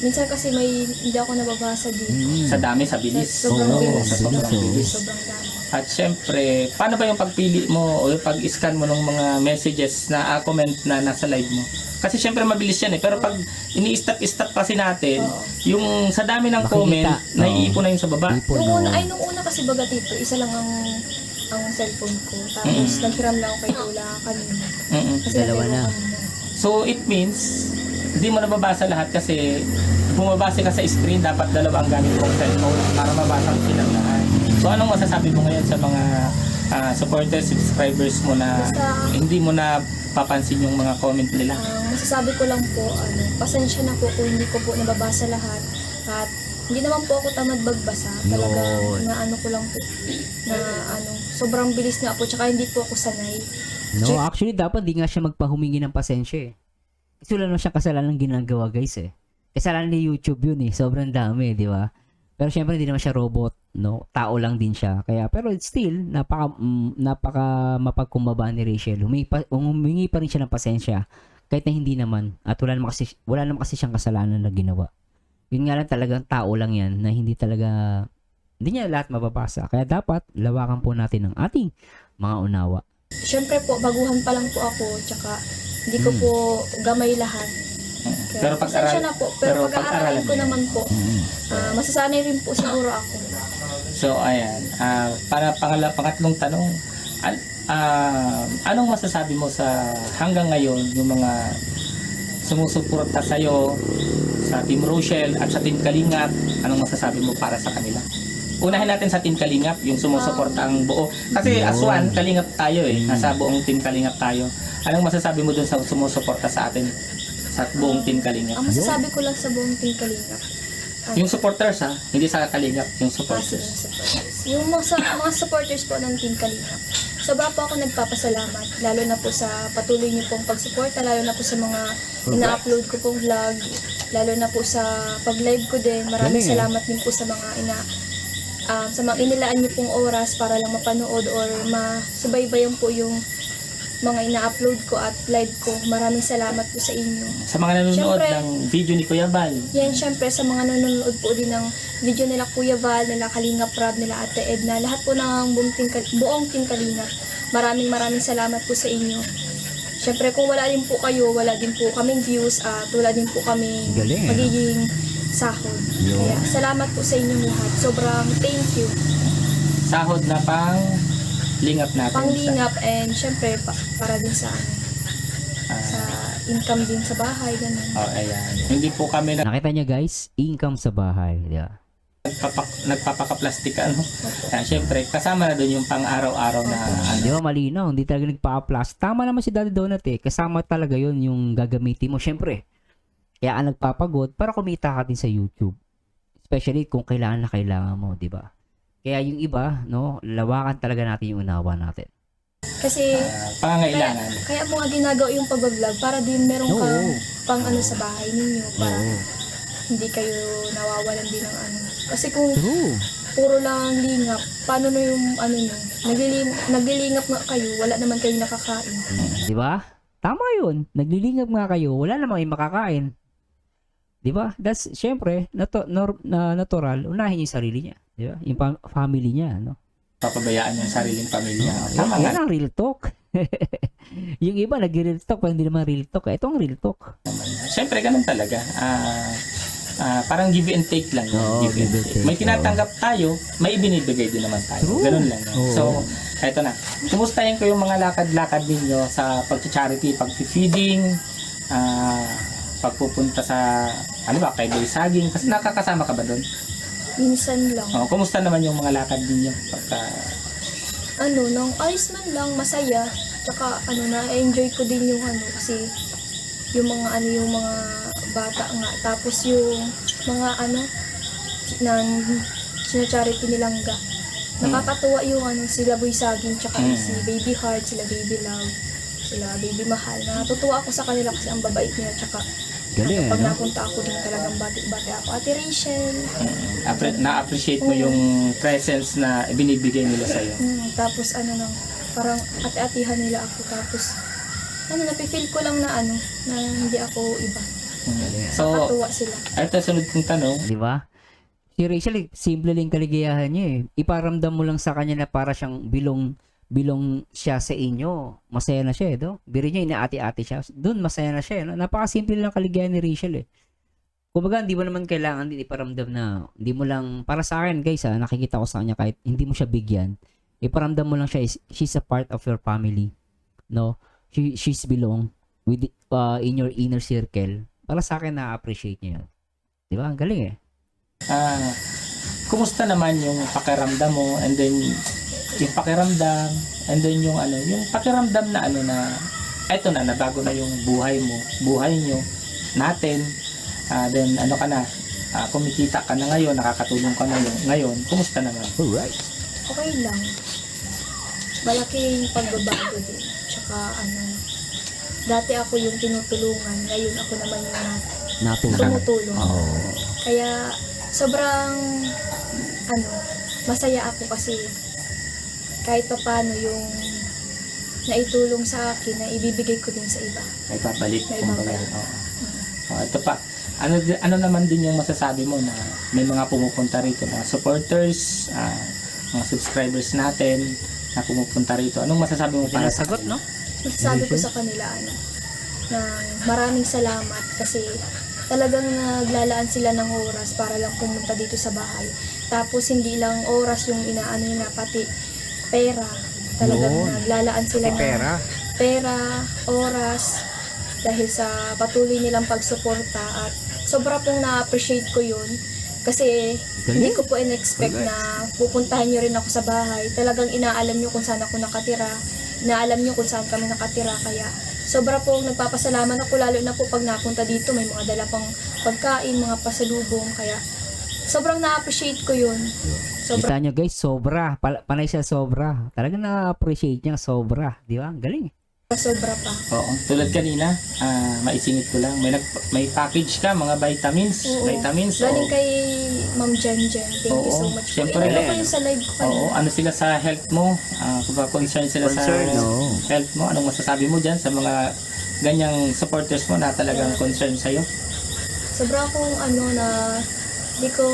minsan kasi hindi ako nababasa dito. Sa dami, sa bilis. Sobrang bilis. Sobrang bilis. Sobrang dami. At syempre, paano ba yung pagpili mo o yung pag-scan mo ng mga messages na comment na nasa live mo? Kasi syempre mabilis yan pero pag ini-stop kasi natin, yung sa dami ng comment, naiipon na yung sa baba. Nung una kasi baga dito, isa lang ang cellphone ko. Tapos naghiram lang ako kay Lola kanina. Kasi Dalawa na. So it means, hindi mo nababasa lahat kasi bumabase ka sa screen, dapat dalawa ang gamit mong cellphone para mabasa mo silang lahat. So anong masasabi mo ngayon sa mga supporters, subscribers mo na hindi mo na papansin yung mga comment nila? Masasabi ko lang po, pasensya na po kung hindi ko po nababasa lahat. At hindi naman po ako tamad magbasa. Talaga ko lang po na sobrang bilis nga po, tsaka hindi po ako sanay. No, actually dapat di nga siya magpahumingi ng pasensya eh. Kasi wala naman siyang kasalanan ginagawa, guys eh. Kasalanan ni YouTube yun eh. Sobrang dami, di ba? Pero syempre hindi naman siya robot, no? Tao lang din siya. Kaya pero still napaka mapagkumbaba ni Rachel. Humingi pa rin siya ng pasensya kahit na hindi naman at wala naman kasi siyang kasalanan na ginawa. Yun nga lang, talagang tao lang yan na hindi niya lahat mababasa. Kaya dapat lawakan po natin ang ating mga unawa. Siyempre po, baguhan pa lang po ako, tsaka hindi ko po gamay lahat. Pero pasensya na po, pero pag-aaralan ko naman po, masasanay rin po siguro ako. So ayan, para pangatlong tanong, anong masasabi mo sa hanggang ngayon yung mga sumusuporta sa'yo sa Team Rochelle at sa Team Kalingap? Anong masasabi mo para sa kanila? Unahin natin sa Team Kalingap, yung sumusuporta ang buo. Kasi as one, Kalingap tayo eh. Nasa buong Team Kalingap tayo. Anong masasabi mo dun sa sumusuporta sa atin? Sa buong Team Kalingap? Ang masasabi ko lang sa buong Team Kalingap, yung supporters hindi sa Kalingap, yung supporters. Yung mga supporters po ng Team Kalingap, sobra po ako nagpapasalamat, lalo na po sa patuloy niyo pong pagsuporta, lalo na po sa mga ina-upload ko pong vlog, lalo na po sa pag-live ko din. Maraming salamat din po sa mga sa mga inilaan niyo pong oras para lang mapanood or masubaybayan po yung mga ina-upload ko at live ko. Maraming salamat po sa inyo. Sa mga nanonood Siyempre. ng video ni Kuya Val. Yan, syempre sa mga nanonood po din ng video nila Kuya Val, nila Kalingap Rob, nila Ate Edna, lahat po ng buong team Kalingap. Maraming salamat po sa inyo. Syempre kung wala din po kayo, wala din po kaming views at wala din po kaming Galing, magiging sahod. Kaya salamat po sa inyong lahat. Sobrang thank you. Sahod na pang lingap natin. Panglingap and syempre para din sa sa income din sa bahay, ganun. Oh, ayan. Hindi po kami Nakita niya guys, income sa bahay. Yeah. nagpapaka-plastic ano. Kaya syempre, kasama na doon yung pang-araw-araw na ano. Di ba malinaw, hindi talaga nagpa-plus. Tama naman si Daddy Donut eh. Kasama talaga yon yung gagamitin mo. Syempre, kaya ka nagpapagod para kumita ka din sa YouTube. Especially kung kailangan na kailangan mo, di ba? Kaya yung iba, no, lawakan talaga natin yung unawa natin. Kasi Pangangailangan. kaya mo nga ginagawa yung pag-vlog para din meron Oo. kang pang ano sa bahay ninyo para Oo. hindi kayo nawawalan din ng ano. Kasi kung True. puro lang lingap, paano na yung ano nyo? Naglilingap nga kayo, wala naman kayo nakakain. Di ba? Tama yun. Naglilingap nga kayo, wala namang yung makakain. Di ba? That's, syempre, natural, unahin yung sarili niya. Di ba? Yung family niya, no? Papabayaan yung sariling pamilya. Tama Yan nga. ang real talk. Yung iba, nag-real talk, pero hindi naman real talk. Ito ang real talk. Syempre, ganun talaga. Parang give and take lang. Yun. Oo, Give and take. May tinatanggap tayo, may ibinibigay din naman tayo. True. Ganun lang. Yan. Oo. So, eto na. Kumustahin ko yung mga lakad-lakad ninyo sa pag-charity, pag-feeding, pagpupunta sa, ano ba, kay Boy Saging. Kasi nakakasama ka ba doon? Minsan lang. Oh, kumusta naman yung mga lakad ninyo? Pagka, Nung ayos man lang, masaya. Tsaka na-enjoy ko din yung kasi yung mga bata nga. Tapos yung mga ng charity nilangga. Nakakatuwa yung sila Boy Saging, tsaka si Baby Heart, sila Baby Love, sila Baby Mahal. Natutuwa ako sa kanila kasi ang babait niya, tsaka Galing, pag no? napunta ako din talagang bati-bati ako. Ate Rachel. na-appreciate mo yung presence na binibigay nila sa'yo. Tapos parang ate-atihan nila ako. Tapos napifeel ko lang na hindi ako iba. So, Nakakatuwa sila. ito sunod kong tanong. Di ba? Si Rachel, simple lang kaligayahan niya eh. Iparamdam mo lang sa kanya na para siyang bilong siya sa inyo. Masaya na siya eh, do? Biro niya, inaati-ati siya. Doon, masaya na siya. No? Napakasimple lang kaligayahan ni Rachel eh. Kumbaga, hindi mo naman kailangan din iparamdam na, hindi mo lang, para sa akin guys nakikita ko sa kanya kahit hindi mo siya bigyan, iparamdam mo lang siya, she's a part of your family. No? She's belong with in your inner circle. Para sa akin, na-appreciate niya yun. Di ba? Ang galing eh. Kumusta naman yung pakiramdam mo and then yung pakiramdam and then yung pakiramdam na na eto na nabago na yung buhay mo, buhay nyo natin, then kumikita ka na ngayon, nakakatulong ka na ngayon, kumusta naman? Alright. Okay lang. Malaking pagbabago din. Tsaka dati ako yung tinutulungan, ngayon ako naman yung tumutulong. Oh. Kaya sobrang masaya ako kasi kahit pa paano yung naitulong sa akin na ibibigay ko din sa iba. May babalik. May babalik. Ito pa. Ano naman din yung masasabi mo na may mga pumupunta rito, mga supporters, mga subscribers natin na pumupunta rito. Anong masasabi mo para sa Sagot, no? Masasabi ko sa kanila na maraming salamat kasi talagang naglalaan sila ng oras para lang pumunta dito sa bahay. Tapos hindi lang oras yung inaano nila, pati pera. Talagang naglalaan sila ng pera, oras, dahil sa patuloy nilang pagsuporta at sobra pong na-appreciate ko yun. Kasi hindi ko po in-expect na pupuntahan nyo rin ako sa bahay. Talagang inaalam nyo kung saan ako nakatira. Inaalam nyo kung saan kami nakatira. Kaya sobra po nagpapasalamat ako, lalo na po pag napunta dito. May mga dala pang pagkain, mga pasalubong. Kaya sobrang na-appreciate ko yun. Kita nyo guys, sobra. Panay siya sobra. Talagang na-appreciate niya sobra. Di ba? Ang galing. Sobra pa. Oo. Tulad kanina, maisingit ko lang, may package ka, mga vitamins. Oo. Vitamins. Galing oo. kay Ma'am Jen Jen. Thank you so Oo. much. Siyempre, Inano ko yun sa live ko kanina. Oo, ano sila sa health mo? Kung ba concerned sila Concerned, sa oo. health mo, anong masasabi mo dyan sa mga ganyang supporters mo na talagang concerned sa'yo? Sobra akong na hindi ko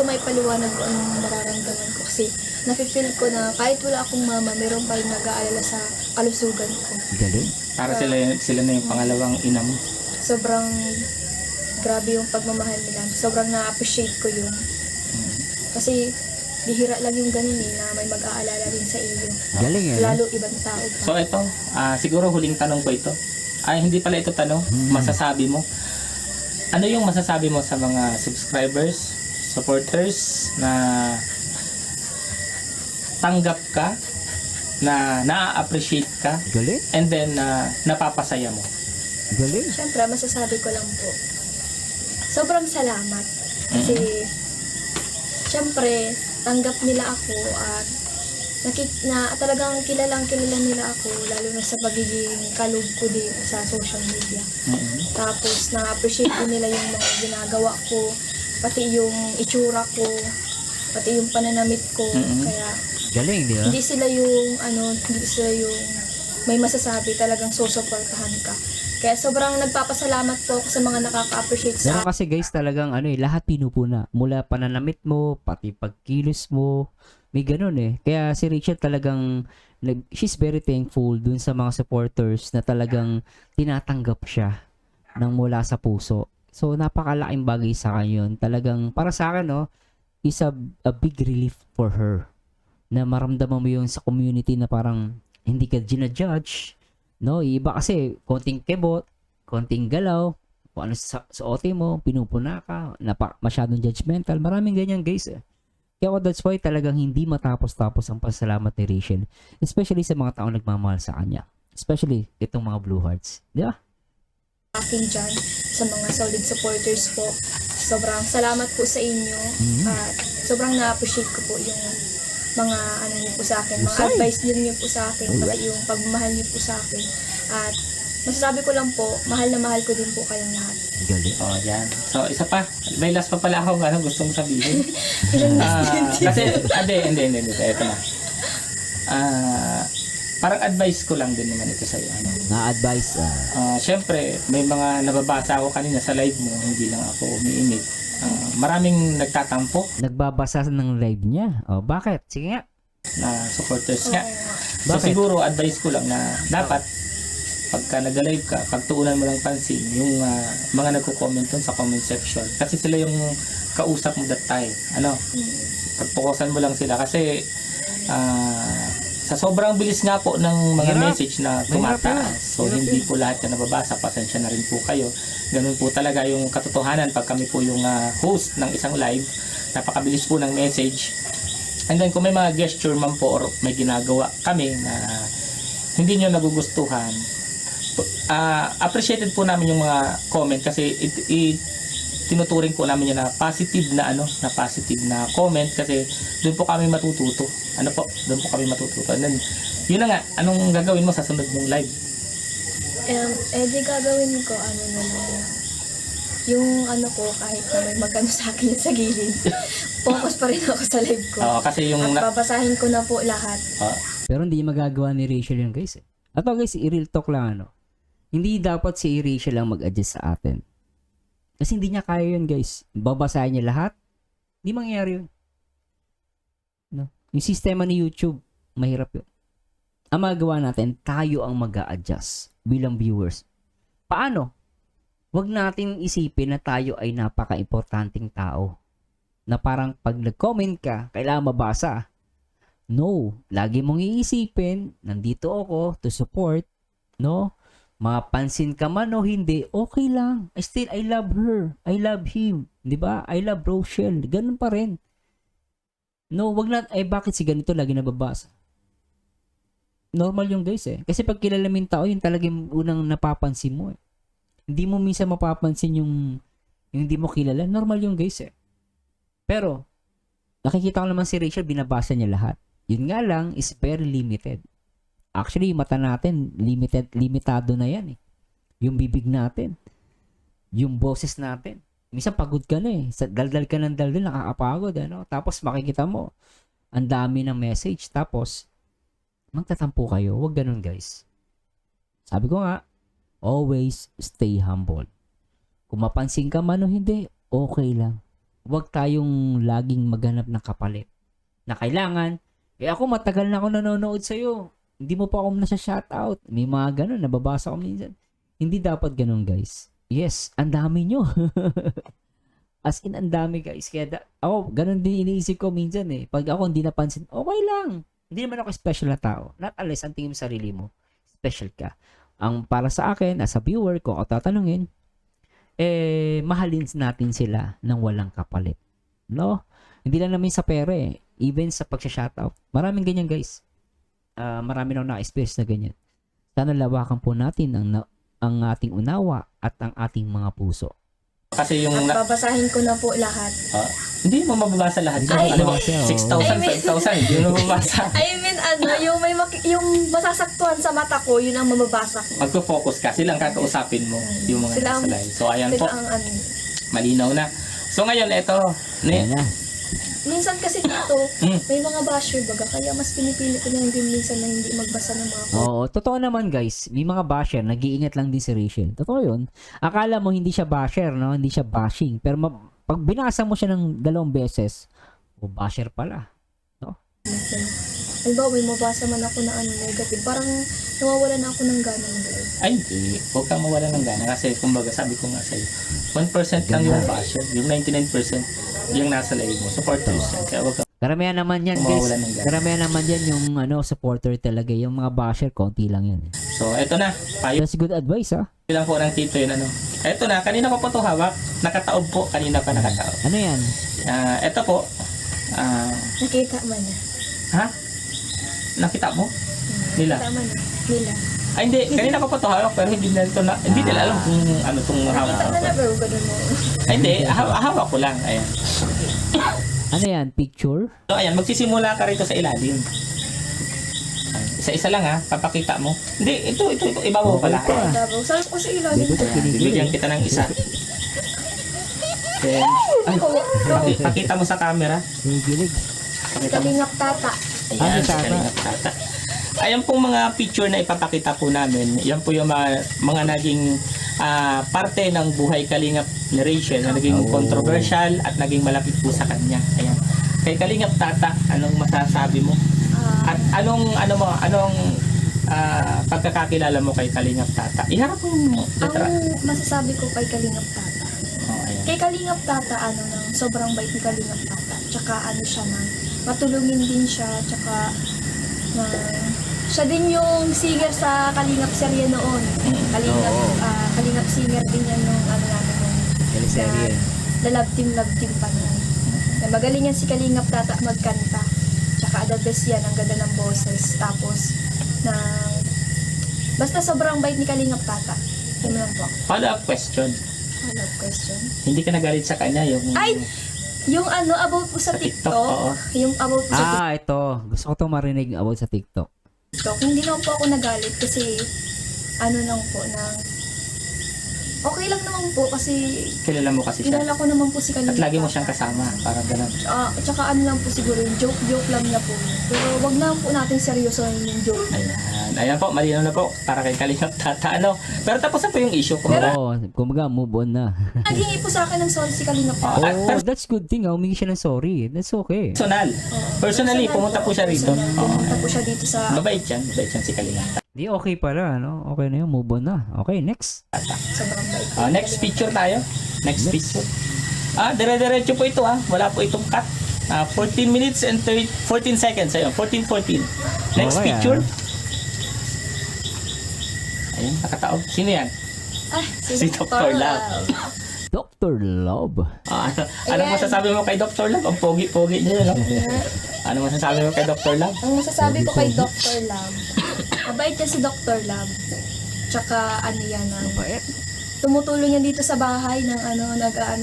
maipaliwanag kung anong nararamdaman ko kasi nafe-feel ko na kahit wala akong mama, meron pa rin nag-aalala sa kalusugan ko. Galing. Para sila na yung pangalawang ina mo. Sobrang grabe yung pagmamahal nila. Sobrang na-appreciate ko yun. Kasi bihira lang yung ganun na may mag-aalala rin sa iyo. Galing eh. Lalo ibang tao pa. So ito, siguro huling tanong ko ito. Ay, hindi pala ito tanong, masasabi mo. Ano yung masasabi mo sa mga subscribers, supporters na tanggap ka, na na-appreciate ka, Galing. and then napapasaya mo? Galing. Siyempre, masasabi ko lang po. Sobrang salamat. Kasi, siyempre, tanggap nila ako at talagang kilala nila ako, lalo na sa pagiging kalug ko din sa social media. Tapos, na-appreciate din nila yung mga ginagawa ko, pati yung itsura ko, pati yung pananamit ko. Kaya, Galing, di ba? hindi sila yung may masasabi, talagang susuportahan ka. Kaya sobrang nagpapasalamat po ako sa mga nakaka-appreciate sa Pero kasi guys talagang lahat pinupuna. Mula pananamit mo, pati pagkilos mo, may ganun eh. Kaya si Rachel talagang, she's very thankful dun sa mga supporters na talagang tinatanggap siya ng mula sa puso. So napakalaking bagay sa kanya yun. Talagang para sa akin is a big relief for her. Na maramdaman mo yung sa community na parang hindi ka ginajudge. No, iba kasi konting kebot, konting galaw, kung ano suotin mo, pinupuna ka, masyadong judgmental. Maraming ganyan guys eh. Kaya that's why talagang hindi matapos-tapos ang pasalamat ni Rachel. Especially sa mga taong nagmamahal sa kanya. Especially itong mga Blue Hearts. Di ba? akin dyan, sa mga solid supporters po. Sobrang salamat po sa inyo. At sobrang na-appreciate ko po yung mga niyo po sa akin, mga advice niyo po sa akin, pati yung pagmamahal niyo po sa akin. At masasabi ko lang po, mahal na mahal ko din po kayong lahat. Galing. Oh, yan. So, isa pa. May last pa pala akong gustong sabihin. Ilang last din. Kasi, hindi. Ito na. Parang advice ko lang din naman ito sa'yo. Na-advise. Siyempre, may mga nababasa ako kanina sa live mo, hindi lang ako umiinit. Maraming nagtatampo Nagbabasa ng live niya. Oh, bakit? Sige nga. na supporters nga. So, Bakit? siguro, advice ko lang na dapat, pagka nag-live ka, pagtuunan mo lang pansin yung mga nagko-comment dun sa comment section. Kasi sila yung kausap mo that time. Pagpukusan mo lang sila. Kasi, sa sobrang bilis nga po ng mga Hirap. message na tumataas. So, hindi po lahat yan nababasa. Pasensya na rin po kayo. Ganun po talaga yung katotohanan pag kami po yung host ng isang live. Napakabilis po ng message. And then, kung may mga gesture man po or may ginagawa kami na hindi nyo nagugustuhan, appreciated po namin yung mga comment kasi tinuturing po namin yun na positive na positive na comment kasi doon po kami matututo. Doon po kami matututo. And then, yun na nga, anong gagawin mo sa sunod mong live? Di gagawin ko, na lang. Yung ko, kahit na may magano sa akin sa gilid, focus pa rin ako sa live ko. Kasi yung... At babasahin ko na po lahat. Pero hindi magagawa ni Rachel yun guys. Ato guys, i-real talk lang Hindi dapat si Rachel lang mag-adjust sa atin. Kasi hindi niya kaya yun guys. Babasahin niya lahat. Hindi mangyayari yun. Yung sistema ni YouTube, mahirap yun. Ang magagawa natin, tayo ang mag-a-adjust bilang viewers. Paano? Huwag natin isipin na tayo ay napaka-importanting tao. Na parang pag nag-comment ka, kailangan mabasa. No. Lagi mong iisipin, nandito ako to support. No? Mapansin ka man o hindi, okay lang. I love her. I love him. Diba? I love Rochelle. Ganun pa rin. No, wag na, bakit si ganito lagi nababasa? Normal yung guys Kasi pag kilala mo yung tao, yun talagang unang napapansin mo Hindi mo minsan mapapansin yung hindi mo kilala. Normal yung guys Pero, nakikita ko naman si Rachel, binabasa niya lahat. Yun nga lang, is very limited. Actually, yung mata natin, limitado na yan eh. Yung bibig natin, yung boses natin. Minsan pagod ka na eh. Daldal ka ng daldal, nakakapagod. Ano? Tapos makikita mo, ang dami ng message. Tapos, magtatampo kayo. Huwag ganun guys. Sabi ko nga, always stay humble. Kung mapansin ka man o hindi, okay lang. Huwag tayong laging maghanap ng kapalit. Na kailangan, ako matagal na ako nanonood sa'yo. Hindi mo pa ako nasa-shoutout. May mga ganun, nababasa ko minsan. Hindi dapat ganun guys. Yes, ang dami nyo. As in, ang dami guys. Kaya ako, ganun din iniisip ko minsan eh. Pag ako hindi napansin, okay lang. Hindi naman ako special na tao. Not unless ang tingin mo sa sarili mo, special ka. Ang para sa akin, as a viewer, kung ako tatanungin, mahalin natin sila ng walang kapalit. No? Hindi lang namin sa pera eh. Even sa pagsha-shoutout. Maraming ganyan guys. Marami na na-experience na ganyan. Sana lawakan po natin ang ating unawa at ang ating mga puso. Kasi yung... At babasahin ko na po lahat. Hindi mo mababasa lahat. Ay, Ano ba? mababasa, 6,000, 5,000. Hindi mo mababasa. I mean, yung masasaktuhan sa mata ko, yun ang mababasa ko. Magpo-focus ka. Silang kakausapin mo. Yung mga Sila nasa live. So, ayan po. Sila ang Malinaw na. So, ngayon, ito. Ayan na. minsan kasi dito, may mga basher baga, kaya mas pinipili ko na din minsan na hindi magbasa ng mga Oo, totoo naman guys. May mga basher, nag-iingat lang din si Rachel. Totoo yun. Akala mo hindi siya basher, no? Hindi siya bashing. Pero pag binasa mo siya ng 2 beses, basher pala. No? Halimbawa, may mabasa man ako na negative. Parang nawawala na ako ng gana ng live. Ay, hindi. Huwag kang mawala ng gana. Kasi, kumbaga, sabi ko nga sa'yo, 1% lang yung basher. Yung 99% yung nasa live mo. Supporters yan. Kaya huwag kang Karamihan naman yan, guys. mawawala ng gana. Karamihan naman yan yung supporter talaga. Yung mga basher, konti lang yan. So, eto na. Payo That's good advice, ha? lang po ng tito yun. Eto na. Kanina ko po ito hawak. Nakataob po. Kanina pa nakataob. Ano yan? Eto po. Nakita man na. Ha? Nakita mo? Nila? Nakita man na. Nila. Ay, hindi. Kanina ko pa ito hawak pero hindi nila alam kung ano itong hawak Nakita ko. na na bro, ganun mo. Ay, hindi. Hawak ko lang. Ayan. Ano yan? Picture? So, ayan. Magsisimula ka rito sa ilalim. Isa-isa lang ha. Papakita mo. Hindi. Ito. Iba mo pala. Dabaw. Saan ko sa ilalim? Dito ka Bibigyan kita ng isa. Then, pakita mo sa camera. Kinikilig. Pakita mo. Kalingap tata. Ayan, si Tata. Kalingap Tata. Ayan pong mga picture na ipapakita po namin. Yan po yung mga naging parte ng buhay Kalingap ni Rachel na naging controversial at naging malapit po sa kanya. Ayan. Kay Kalingap Tata, anong masasabi mo? At anong pagkakakilala mo kay Kalingap Tata? Iharap mo letra. Ang masasabi ko kay Kalingap Tata. Oh, ayan. Kay Kalingap Tata, sobrang bait ni Kalingap Tata. Tsaka siya matulungin din siya. Tsaka siya din yung singer sa Kalingap serye noon. Kalingap singer din yan nung namin Teleserye. na love team pa niya. Na magaling yan si Kalingap Tata magkanta. Tsaka the best yan, ang ganda ng boses. Tapos, basta sobrang bait ni Kalingap Tata. Yun lang po. Follow-up question. Follow-up question. Hindi ka nagalit sa kanya yung... Ay! Yung about po sa Sa TikTok, TikTok. oo. Yung about po sa Ito. Gusto ko itong marinig about sa TikTok. TikTok. Hindi naman po ako nagalit kasi lang po okay lang naman po kasi Kilala mo kasi siya. kilala ko naman po si Kalingap At lagi mo Tata. siyang kasama. Parang ganun. Tsaka lang po siguro yung joke lang niya po. Pero wag na po natin seryosohin yung joke. Ayan po, malinaw na po para kay Kalingap Tata. Pero tapos na po yung issue. Oo, kumbaga move on na. Naghingi po sa akin ng sorry si Kalingap Tata. That's good thing. Humingi siya ng sorry. That's okay. Personally, pumunta po siya rito. Pumunta po siya dito sa Mabait yan si Kalingap Tata. Di okay pala, no? Okay na yun. Move on na. Okay, next. sobrang bait. Next picture tayo. Next picture. Dire-diretso po ito Wala po itong cut. 14 minutes and 14 seconds. Ayun, 14. Next Okay, picture. Ayun, nakataob. Sino yan? Si Dr. Love. Dr. Love. Anong masasabi mo kay Dr. Love? Ang pogi-pogi niya, no? Ano masasabi mo kay Dr. Love? Ang masasabi ko kay Dr. Love, mabait yan si Dr. Love. Tsaka tumutulong yan dito sa bahay ng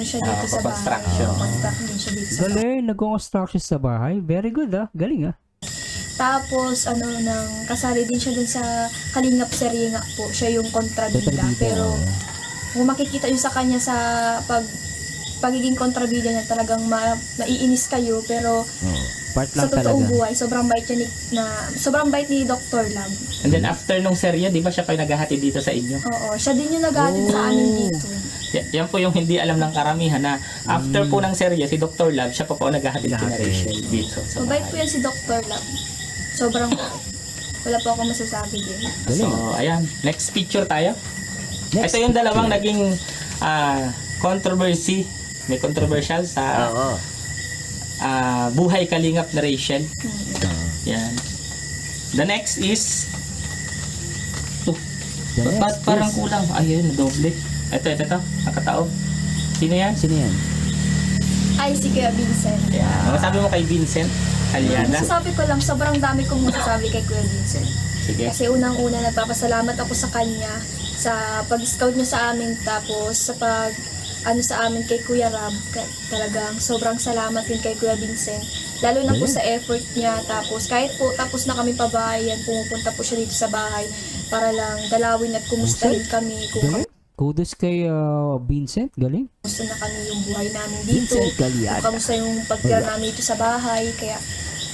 siya dito sa bahay. construction. Construction din siya dito sa bahay. Galing. Nag-construction sa bahay. Very good, Galing, Tapos, kasali din siya dun sa Kalingap serye nga po. Siya yung kontrabida. Kontrabida, Pero, oo. kung makikita nyo sa kanya sa pagiging kontrabida niya, talagang naiinis kayo. Pero, Part sa lang totoong talaga. buhay, sobrang bait ni Dr. Lam. And then after nung serye, di ba siya kayo naghahatid dito sa inyo? Oo, siya din yung nag-aatid sa amin dito. Yan po yung hindi alam ng karamihan na after po ng serye, si Dr. Love, siya pa po naghahatid kina Rachel dito. So, Mabait po yan si Dr. Lam. Sobrang wala po akong masasabi din. so, ayan. Next picture tayo. Next Ito yung dalawang naging controversy. May controversial sa buhay kalingap na Rachel. Yan. The next is ba't parang kulang? Ayun, doble. Ito. Nakataob. Sino yan? Sino yan? Ay, si Kuya Vincent. Yan. Ano sabi mo kay Vincent? Aliana? Masasabi ko lang, sobrang dami kong masasabi kay Kuya Vincent. Sige. Kasi unang-una, nagpapasalamat ako sa kanya sa pag-scout niya sa amin, tapos sa sa amin kay Kuya Rab. Talagang sobrang salamat din kay Kuya Vincent. Lalo na po sa effort niya. Tapos kahit po tapos na kami pabahayan, pumupunta po siya dito sa bahay para lang dalawin at kumustahin kami kung Galing. Kudos kay Vincent. Galing. kamusta na kami yung buhay namin dito. Vincent Galiada. Kung kamusta yung pagtira namin dito sa bahay. Kaya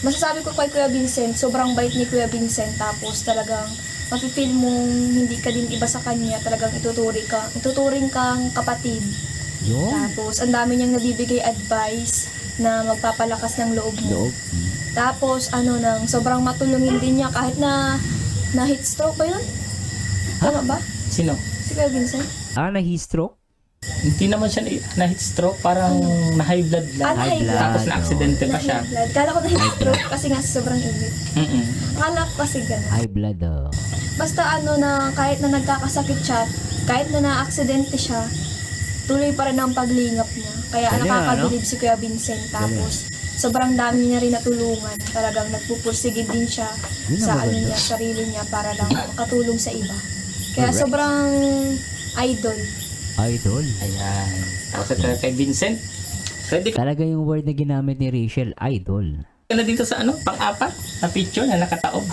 masasabi ko kay Kuya Vincent, sobrang bait ni Kuya Vincent. Tapos talagang mapipil mong hindi ka din iba sa kanya. Talagang ituturing kang kapatid. Yun. Tapos ang dami niyang nabibigay advice na magpapalakas ng loob mo. Loob. Tapos sobrang matulungin din niya kahit na heat stroke ba yun? Tama ba? Sino? Si Kuya Vincent? Na-stroke? Hindi naman siya na heat stroke, parang na high blood lang. High blood. Tapos na aksidente pa siya. Na-high blood. Kala ko na heat stroke kasi nga sobrang init. Mm-mm. Akala ko kasi gano'n. High blood. Basta na kahit na nagkakasakit siya, kahit na na-aksidente siya, tuloy pa rin ang paglingap niya. Kaya Galing, nakakabilib si Kuya Vincent. Tapos sobrang dami niya rin natulungan. Talagang nagpupursigid din siya Yun ang sa maganda. sarili niya para lang makatulong sa iba. Kaya Correct. sobrang idol. Idol. Ayan. Tapos ito kay Vincent. Ready ka Talaga yung word na ginamit ni Rachel, idol. na dito sa pang-apat na picture na nakataob.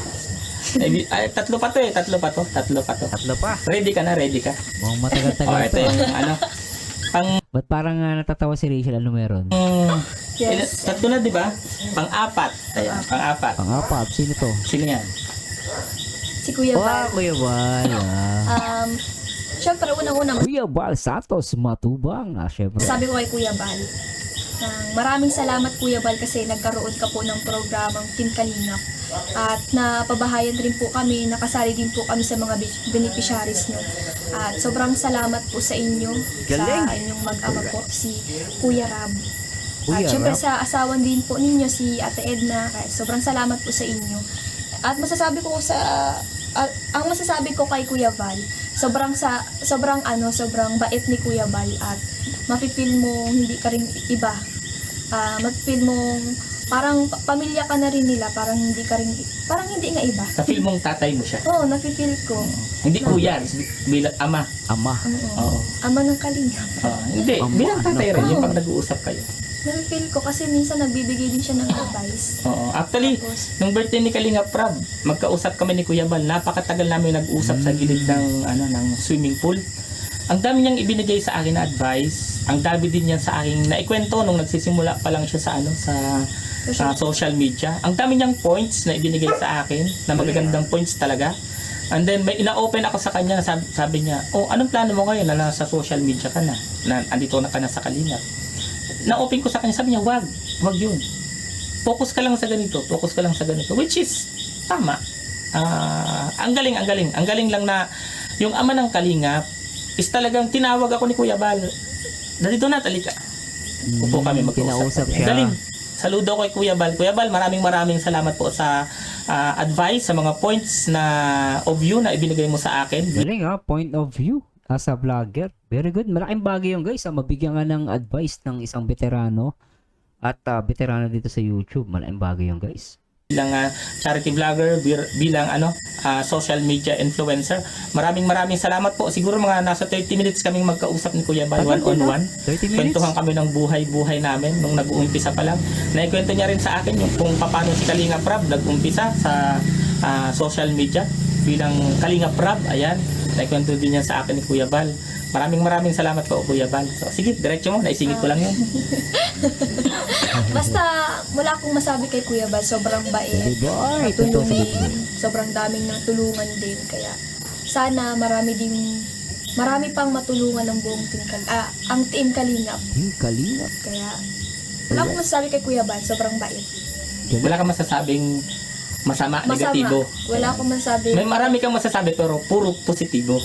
Ay, tatlo pa to. Tatlo pa. Ready ka na. Mukhang matagal-tagal Ito to. yung Ba't parang natatawa si Rachel? Ano meron? Yes. Tatlo na, di ba? Pang-apat. Ayan, pang-apat. Pang-apat. Sino to? Sino yan? Si Kuya Val. Kuya Val. Siyempre, unang-una, Kuya Val Santos Matubang. Syempre. sabi ko kay Kuya Val, maraming salamat Kuya Val kasi nagkaroon ka po ng programang Team Kalingap. At napabahayan rin po kami, nakasali din po kami sa mga beneficiaries nyo. At sobrang salamat po sa inyo, Galing. sa inyong mag-ama po, si Kuya Rab. Kuya At syempre Rab. sa asawan din po ninyo, si Ate Edna. Kaya sobrang salamat po sa inyo. At masasabi ko ang masasabi ko kay Kuya Val, sobrang bait ni Kuya Val at mapipil mo hindi ka rin iba. Mapipil mo parang pamilya ka na rin nila, parang hindi nga iba. Sa-feel mong tatay mo siya. Oo, napipil ko. Hindi kuya, bilang ama. Ama. Oo. Ama ng Kalingap. Hindi, Ama, bilang tatay rin, yung Oo. pag nag-uusap kayo. Napipil ko kasi minsan nagbibigay din siya ng advice. Oo. Actually, nung birthday ni Kalinga Prab, magkausap kami ni Kuya Bal. Napakatagal namin nag-usap sa gilid ng swimming pool. Ang dami niyang ibinigay sa akin na advice. Ang dami din niya sa akin na ikwento nung nagsisimula pa lang siya sa social media. Ang dami niyang points na ibinigay sa akin, na magagandang points talaga. And then may ina-open ako sa kanya, sabi niya, anong plano mo ngayon na nasa social media ka na andito na ka na sa Kalingap? Na-open ko sa kanya, sabi niya, wag yun. Focus ka lang sa ganito, which is tama. Ang galing lang na yung ama ng Kalingap is talagang tinawag ako ni Kuya Bal. Dito na, talika. Upo kami Kinausap mag-uusap. siya. Galing. Saludo ko kay Kuya Bal. Kuya Bal, maraming salamat po sa advice, sa mga points of view na ibinigay mo sa akin. Galing point of view as a vlogger. Very good. Malaking bagay yun guys. Mabigyan ka ng advice ng isang veterano at veterano dito sa YouTube. Malaking bagay yun guys. bilang charity vlogger, bilang social media influencer. Maraming salamat po. Siguro mga nasa 30 minutes kaming magkausap ni Kuya Bal, Tagal din, one-on-one. 30 minutes? Kwentuhan kami ng buhay-buhay namin nung nag-uumpisa pa lang. Naikwento niya rin sa akin yung kung paano si Kalinga Prab nag-umpisa sa social media bilang Kalinga Prab. Ayan, naikwento din niya sa akin ni Kuya Bal. Maraming salamat po, Kuya Bal. So, sige, diretso mo. Naisingit ko lang yun. Basta wala akong masabi kay Kuya Bal, sobrang bait, Boy, totoo sa matulungin, sobrang daming natulungan din. Kaya sana marami pang matulungan ng buong ang Team Kalingap. Yung Kalingap. Kaya wala akong masasabi kay Kuya Bal, sobrang bait. Wala kang masasabing masama, negatibo. Wala akong masabi. May marami kang masasabi pero puro positibo.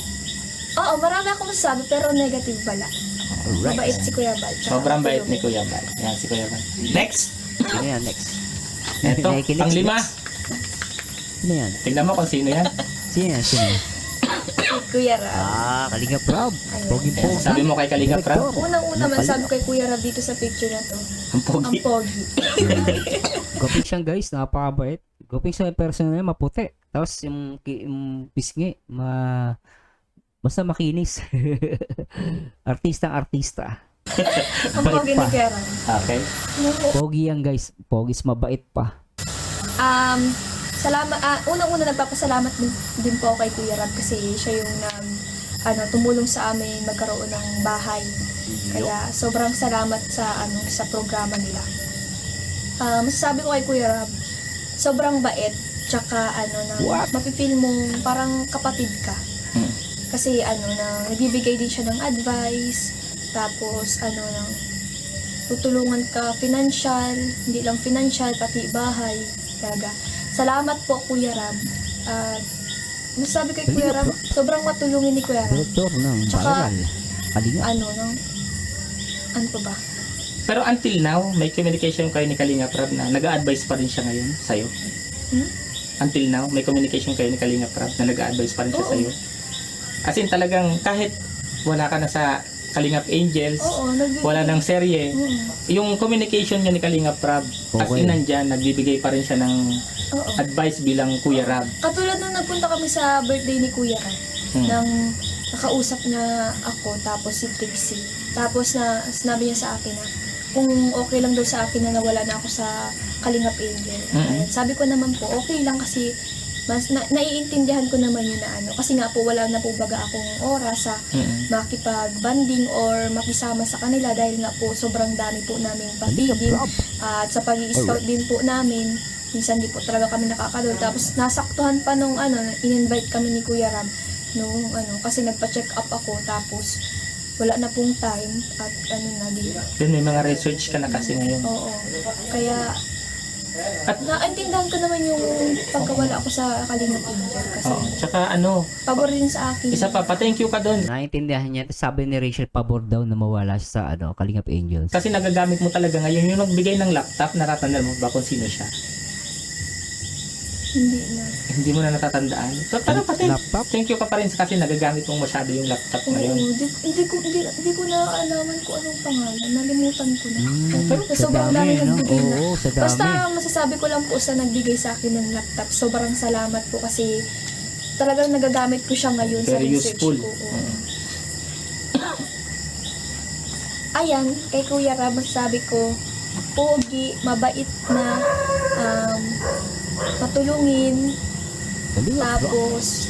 Oo, marami akong masasabi pero negative pala. Mabait si Kuya Bal. tsaka Sobrang bait ni matulungin. Kuya Bal. Yan si Kuya Bal. Next! Sino yan? Next. Ito, Next. pang-5. Sino yan? Tingnan mo kung sino yan. Sino yan? Sino yan? Kuya Rab. Kalingap Rob. Pogi-pogi. Sabi mo kay Kalinga Prab, Unang-una man sabi kay Kuya Rab dito sa picture na to. ang Ang pogi. pogi. Goping siyang guys, napakabait. Goping sa personal niya, maputi. Tapos yung pisngi, basta makinis. Artista. Ang Bait pogi ni pa. Kuya Rab. Okay. Pogi yan guys. Pogis mabait pa. Salamat, unang-una nagpapasalamat din po ako kay Kuya Rab kasi siya yung tumulong sa amin magkaroon ng bahay. Kaya sobrang salamat sa programa nila. Masasabi ko kay Kuya Rab, sobrang bait, tsaka mapipil mong parang kapatid ka. Kasi nagbibigay din siya ng advice, tapos tutulungan ka financial, hindi lang financial, pati bahay. Talaga. Salamat po, Kuya Rab. Masasabi kay Kuya Rab, sobrang matulungin ni Kuya Rab. Direktor ng Tsaka, Baral. Kalingap. Ano pa ba? Pero until now, may communication kayo ni Kalinga Prab na nag-a-advise pa rin siya ngayon sa'yo? Until now, may communication kayo ni Kalinga Prab na nag-a-advise pa rin siya Oo. sa'yo? As in talagang kahit wala ka na sa Kalingap Angels, Oo, wala nang serye, yung communication niya ni Kalinga Prab, as Okay. in nandyan, nagbibigay pa rin siya ng Oo. advice bilang Kuya Rab. Katulad nung nagpunta kami sa birthday ni Kuya Rab, nang nakausap niya ako, tapos si Trixie. Tapos sinabi niya sa akin na kung okay lang daw sa akin na nawala na ako sa Kalingap Angel. Ayan, sabi ko naman po, okay lang kasi mas naiintindihan ko naman yun na kasi nga po wala na po baga akong oras sa makipag-banding or makisama sa kanila dahil nga po sobrang dami po namin pa-feeding at sa pag-i-scout din po namin minsan di po talaga kami nakakadol tapos nasaktuhan pa nung in-invite kami ni Kuya Ram nung kasi nagpa-check up ako tapos wala na pong time at di Then may mga research ka na kasi ngayon. oo kaya at naintindihan ko naman yung pagkawala ako sa Kalingap Angel kasi Tsaka pabor rin sa akin. isa pa, pa-thank you ka doon. Naintindihan niya. Sabi ni Rachel, pabor daw na mawala siya sa Kalingap Angels. Kasi nagagamit mo talaga ngayon. Yung nagbigay ng laptop, natatandaan mo ba kung sino siya? Hindi na. Hindi mo na natatandaan. So, parang Laptop? thank you ka pa rin kasi nagagamit mong masyado yung laptop Oo, ngayon. hindi ko na alaman kung anong pangalan. Nalimutan ko na. Pero sa sobrang dami nagbigay na. Oo, sa dami. Basta masasabi ko lang po sa nagbigay sa akin ng laptop, sobrang salamat po kasi talagang nagagamit ko siya ngayon sa Very research useful. ko. Oo. Ayan, kay Kuya Rab, masasabi ko, pogi, mabait na, matulungin, tapos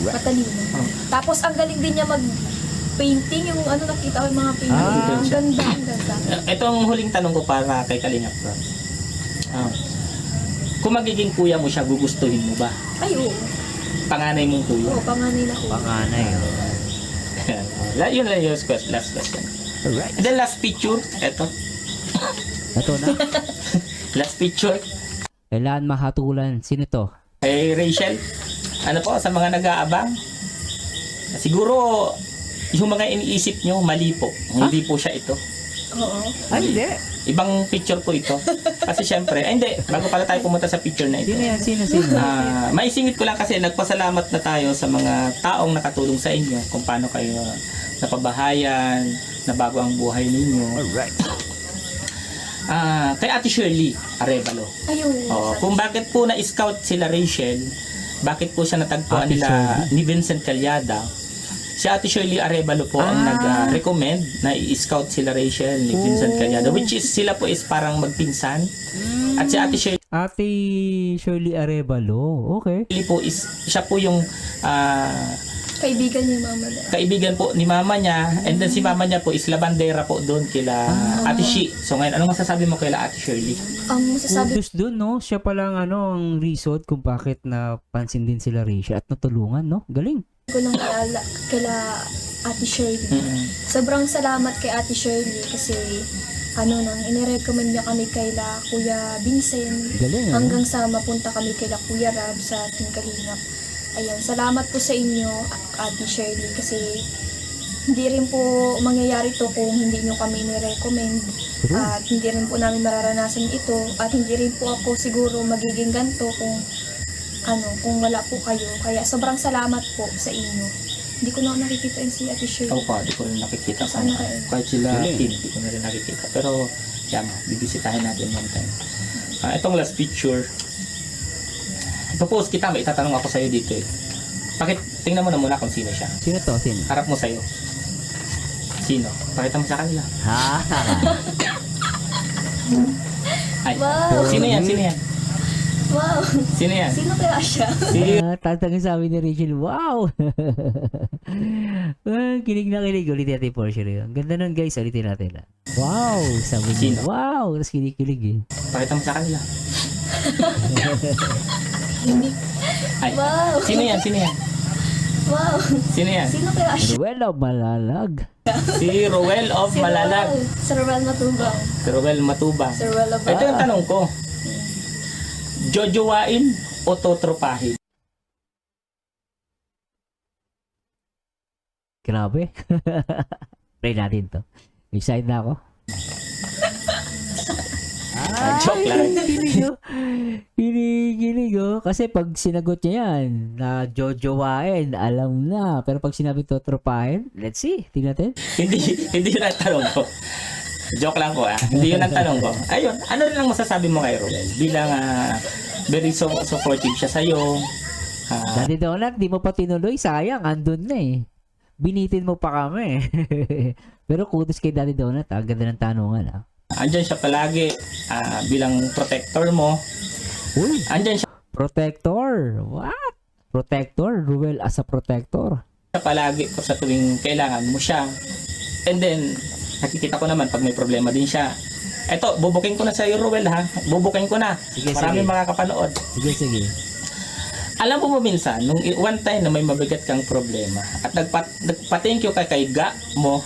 matalino. Tapos ang galing din niya mag-painting, yung nakita ko yung mga painting. Ang ganda, ang ganda. Ito ang huling tanong ko para kay Kalingap Prab. Kung magiging kuya mo siya, gugustuhin mo ba? Ay, oo. Panganay mong kuya? Oo, panganay na ko. Panganay. Yun lang yung last question. Alright. And then last picture, eto. Ito na. Last picture. Kailangan mahatulan. Sino to? Kay Rachel, sa mga nag-aabang, siguro yung mga iniisip nyo, mali po. Hindi po siya ito. Oo. Ay, hindi. Ibang picture po ito. Kasi syempre, hindi, bago pala tayo pumunta sa picture na ito. Sino yan? Sino? Maisingit ko lang kasi nagpasalamat na tayo sa mga taong nakatulong sa inyo kung paano kayo napabahayan, na bago ang buhay ninyo. Alright. Kay Ate Shirley Arevalo. Ayun. Kung bakit po na-scout sila Rachel, bakit po siya natagpuan Ate nila Shirley? ni Vincent Calyada, si Ate Shirley Arevalo po ang nag-recommend na i-scout sila Rachel ni Vincent Calyada, which is sila po is parang magpinsan. At si Ate Shirley Ate Shirley Arevalo. Okay. po is siya po yung Kaibigan ni Mama na. kaibigan po ni mama niya, and then si mama niya po is labandera po doon kila Ate Shi. So ngayon, anong masasabi mo kay Ate Shirley? Ang masasabi Kudos dun, no? Siya palang ang reason kung bakit napansin din sila Rachel at natulungan, no? Galing. ko lang kala Ate Shirley. Sobrang salamat kay Ate Shirley kasi nang inirecommend niya kami kay Kuya Vincent. Galing, Hanggang sa mapunta kami kay Kuya Rab sa ating kalingap. Ayan, salamat po sa inyo, Ate Shirley, kasi hindi rin po mangyayari to kung hindi nyo kami ni-recommend. At hindi rin po namin mararanasan ito. At hindi rin po ako siguro magiging ganito kung wala po kayo. Kaya sobrang salamat po sa inyo. Hindi ko na nakikita yung si Ate Shirley. Di ko rin nakikita Saan kayo? kahit sila Galing. Kim, di ko na rin nakikita. Pero, yan, bibisitahin natin one time. Itong last picture, ipapost kita, may itatanong ako sa'yo dito eh. Tingnan mo na muna kung sino siya. Sino to? Sino? Harap mo sa'yo. Sino? Pakita mo sa kanila. Ha? Ay, Wow! sino yan? Sino yan? Wow! Sino yan? Sino kaya siya? Tatangin sa amin ni Rachel, wow! Kilig na kilig. Ulitin natin po, Shirley. Ang ganda nun, guys. Ulitin natin. Wow! Sabi niya, Sino? wow! Tapos kilig eh. Pakita mo sa kanila. Ay, Wow! sino yan? Sino yan? Wow! Sino yan? Sino kaya siya? Ruel of Malalag. Si Roel of Malalag. Si Roel Matubang. Si Roel Matubang. Si Roel Abang. Ito yung tanong ko. Jojowain o totropahin? Grabe. Play natin to. Excited na ako. Joke lang. Kilig oh. Kasi pag sinagot niya yan, na jojowain, alam na. Pero pag sinabi totropahin, let's see. Tingnan natin. hindi yun ang tanong ko. Joke lang ko Hindi yun ang tanong ko. Ayun, ano rin lang masasabi mo kay Roel? Bilang very supportive siya sa'yo. Daddy Donut, di mo pa tinuloy. Sayang, andun na eh. Binitin mo pa kami. Pero kudos kay Daddy Donut. Ganda ng tanungan. Andyan siya palagi bilang protector mo. Uy, Andyan siya protector. What? Protector? Ruel as a protector. palagi ko sa tuwing kailangan mo siya. And then, nakikita ko naman pag may problema din siya. Eto, bubuking ko na sa iyo, Ruel, ha? Bubuking ko na. Sige, Maraming sige. makakapanood. Sige. Alam mo minsan, nung one time na may mabigat kang problema at nagpa-thank you kay Ga mo,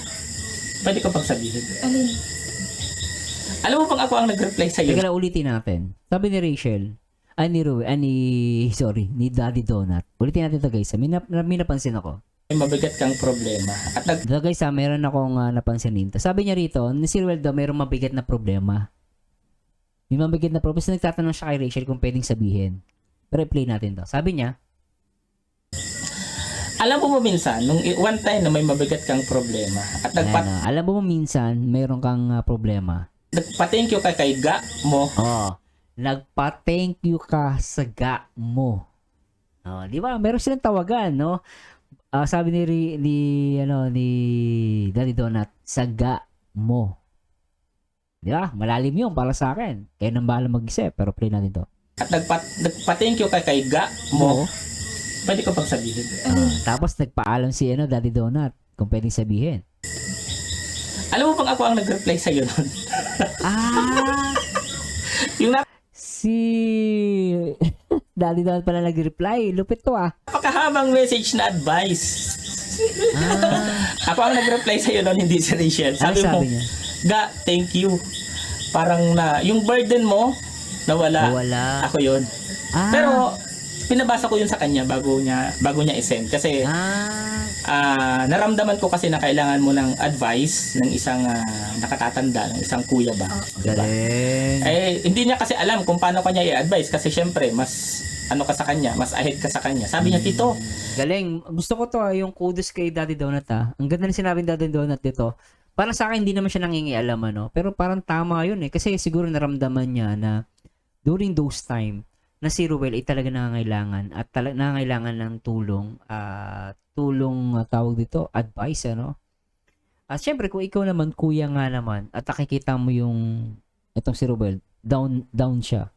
pwede ko pang sabihin. Alin? Alam mo bang ako ang nag-reply sa iyo? Teka na, ulitin natin. Sabi ni Rachel, ni Daddy Donut. Ulitin natin to guys. May napansin ako. May mabigat kang problema at Ito guys, meron akong napansinin. Sabi niya rito, ni Sir Wel daw, mayroong mabigat na problema. May mabigat na problema. Kasi nagtatanong siya kay Rachel kung pwedeng sabihin. Pero i-play natin to. Sabi niya, alam mo minsan, nung one time na may mabigat kang problema at alam mo minsan, mayroon kang problema. nagpa-thank you kay Ga mo, Nagpa-thank you ka sa ga mo. Di ba? Meron silang tawagan, no? Sabi ni Daddy Donut, sa ga mo. Di ba? Malalim yun para sa akin. Kaya nang bahala mag-isip, pero play natin to. at nagpa-thank you kay Ga mo, pwede ko pang sabihin. Tapos nagpaalam si Daddy Donut kung pwedeng sabihin. Alam mo bang ako ang nag-reply sa iyo noon? Yung Si Daddy Donut pala nag-reply. Lupit to napakahabang message na advice. Ako ang nag-reply sa iyo noon, hindi si Rachel. Sabi mo, niya? Ga, thank you. Parang yung burden mo, nawala. Ako yun. Pero, pinabasa ko yun sa kanya bago niya i-send. Kasi, naramdaman ko kasi na kailangan mo ng advice ng isang nakatatanda, ng isang kuya ba. Galing. Hindi niya kasi alam kung paano kanya i-advise kasi syempre, mas ka sa kanya, mas ahead ka sa kanya. Sabi niya, Tito, Galing. Gusto ko to yung kudos kay Daddy Donut Ang ganda na sinabi ni Daddy Donut dito. parang sa akin hindi naman siya nangingialam ano, pero parang tama yun eh kasi siguro naramdaman niya na during those time na si Ruel ay talaga nangangailangan at nangangailangan ng tulong tawag dito, advice ano. At syempre kung ikaw naman kuya nga naman at nakikita mo yung itong si Ruel, down siya.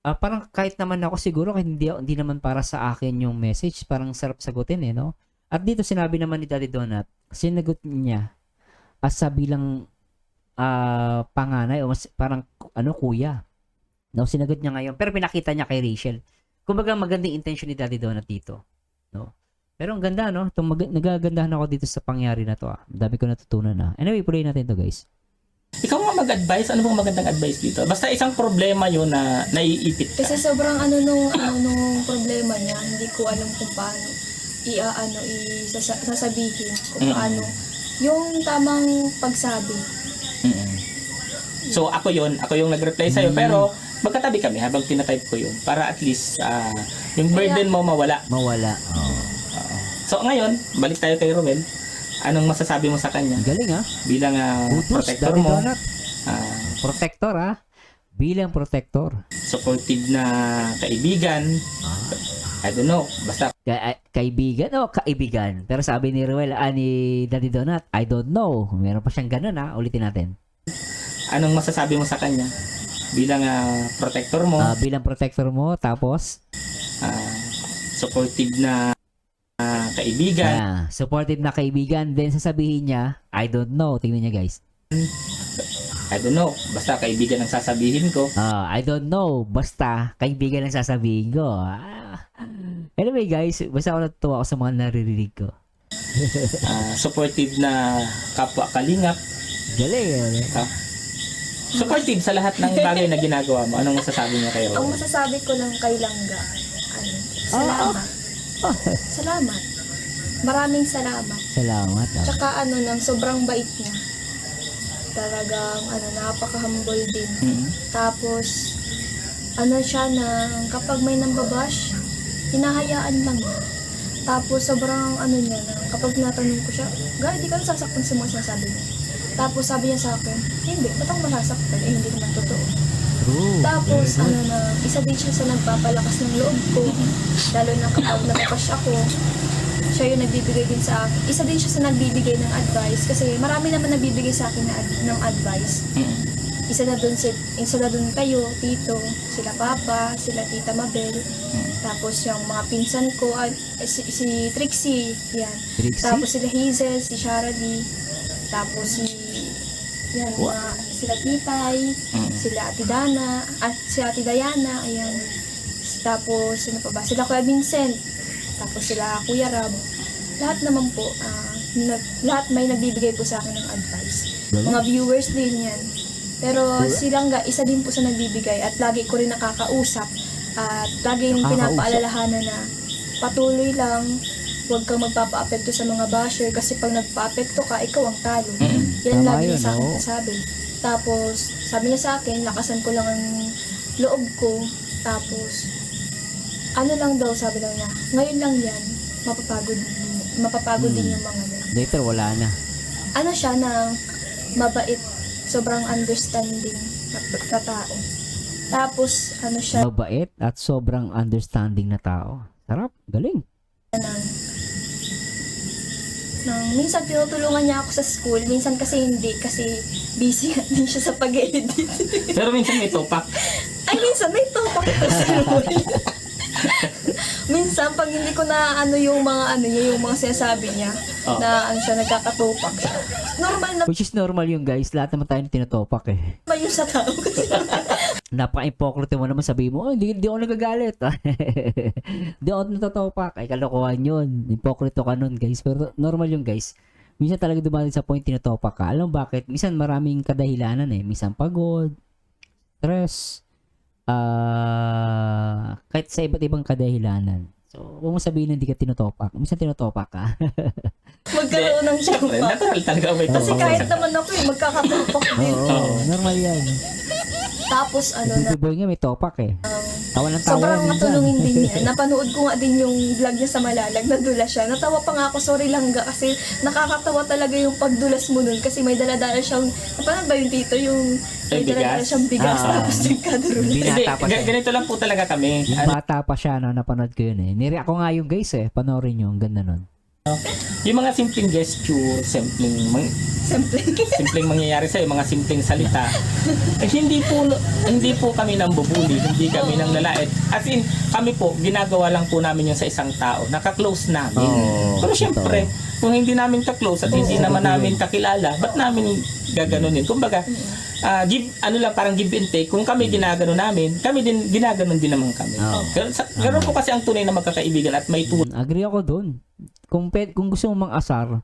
Parang kahit naman ako siguro kahit hindi naman para sa akin yung message, parang sarap sagutin eh no. At dito sinabi naman ni Daddy Donut, sinagot niya as sa bilang panganay o parang kuya. No, sinagot niya ngayon pero pinakita niya kay Rachel. Kumbaga magandang intention ni Daddy Donut dito, no? Pero ang ganda no, nagagandahan ako dito sa pangyari na to. Ang dami ko natutunan na. Anyway, play natin to guys. Ikaw nga mag-advise, ano bang magandang advice dito? Basta isang problema yun na naiipit ka. Kasi sobrang nung problema niya, hindi ko alam kung paano sasabihin kung paano yung tamang pagsabi. So ako yung nag-reply sa'yo, pero magkatabi kami habang tinatype ko yun para at least yung burden mo mawala. So ngayon, balik tayo kay Ruel. Anong masasabi mo sa kanya? Galing Bilang Kudos, protector Daddy mo. Donut. Protector bilang protector. Supportive na kaibigan. I don't know, basta Kaibigan o kaibigan? Pero sabi ni Ruel, ni Daddy Donut, I don't know. Meron pa siyang ganun ulitin natin. anong masasabi mo sa kanya? Bilang protector mo. Bilang protector mo, tapos? Supportive na kaibigan. Supportive na kaibigan. Then sasabihin niya, I don't know. Tingnan niya guys. I don't know. Basta kaibigan ang sasabihin ko. I don't know. Basta kaibigan ang sasabihin ko. Anyway guys, basta ako natutuwa ako sa mga naririnig ko. Supportive na kapwa kalingap. Galing. Supportive sa lahat ng bagay na ginagawa mo. Anong masasabi niya kay Ang Ron? masasabi ko lang kay Langga, salamat. Salamat. Maraming salamat. Salamat. Tsaka nang sobrang bait niya. Talagang napaka-humble din. Tapos siya na kapag may nambabash, hinahayaan lang niya. Tapos sobrang niya na kapag natanong ko siya, "Gay, di ka nasasaktan sa mga sinasabi niya." Tapos sabi niya sa akin, "Hindi, ba't ako masasaktan? Hindi naman totoo." True. Tapos isa din siya sa nagpapalakas ng loob ko. Lalo na kapag napapash ako, siya yung nagbibigay din sa akin. Isa din siya sa nagbibigay ng advice kasi marami naman nagbibigay sa akin ng advice. Isa na dun kayo, tito, sila papa, sila tita Mabel. Tapos yung mga pinsan ko, si Trixie, yan. Trixie? Tapos sila Hazel, si Shara Lee. Tapos sila Titay, sila Ate Dana, at si Ate Diana, ayan. Tapos sino pa ba? Sila Kuya Vincent. Tapos sila Kuya Rab. Lahat naman po, lahat may nagbibigay po sa akin ng advice. Mga viewers din yan. Pero silang isa din po sa nagbibigay at lagi ko rin nakakausap at lagi yung pinapaalalahanan na patuloy lang, huwag kang magpapa-apekto sa mga basher kasi pag nagpa-apekto ka, ikaw ang talo. Yan Tama lagi yun, niya sa akin sabi. Tapos sabi niya sa akin, lakasan ko lang ang loob ko. Tapos lang daw, sabi daw niya, ngayon lang yan, mapapagod din yung mga yan. Later, wala na. Siya na mabait, sobrang understanding na tao. Tapos, siya Mabait at sobrang understanding na tao. Sarap. Galing. minsan tinutulungan niya ako sa school, minsan kasi hindi, kasi busy din siya sa pag-edit. Pero minsan may topak. Ay, minsan may topak ko sa minsan, pag hindi ko na yung mga yung mga sinasabi niya, na siya, nagkakatopak siya. Normal na Which is normal yung guys. Lahat naman tayo tinatopak eh. ba yung sa tao kasi Napaka-hypocrite mo naman, sabi mo, hindi ako nagagalit. Hindi ako natatopak. Ay, kalokohan yun. Hypocrite ka nun, guys. Pero normal yung guys. Minsan talaga dumating sa point, tinatopak ka. Alam mo bakit? Minsan maraming kadahilanan eh. Minsan pagod, stress, kahit sa iba't ibang kadahilanan. So, huwag mo sabihin na hindi ka tinatopak. Minsan tinatopak ka. magkaroon ng Siyempre, topak. natural talaga may Kasi topak. kahit naman ako magkakatopak din. Oo, normal yan. Tapos ano na, Baby boy nga may topak eh. Tawa ng tawa. sobrang minsan. matulungin din niya. Napanood ko nga din yung vlog niya sa Malalag, nadula siya. Natawa pa nga ako, sorry lang ga, kasi nakakatawa talaga yung pagdulas mo nun. Kasi may daladala siyang, napanood ba yung tito, yung may Ay, daladala bigas? siyang bigas, Ah. tapos nagkadulas. Hindi, Binata pa siya. ganito lang po talaga kami. Yung bata pa siya, no, napanood ko yun eh. Nire-react ko nga yung guys eh. Panoorin nyo, ang ganda nun. Yung mga simpleng gesture, simpleng mangyayari sa mga simpleng salita. Eh, hindi po kami nang bubuli, hindi kami nang lalait. As in, kami po ginagawa lang po namin yun sa isang tao, naka-close namin. Oo, Pero syempre, kung hindi namin ka-close at hindi naman namin kakilala, ba't namin gaganunin? Kumbaga, parang give and take. Kung kami ginagano namin, kami din ginaganon din naman kami. Oo. Ganun po kasi ang tunay na magkakaibigan at may tunay. Agree ako dun. Kung gusto mong mang-asar,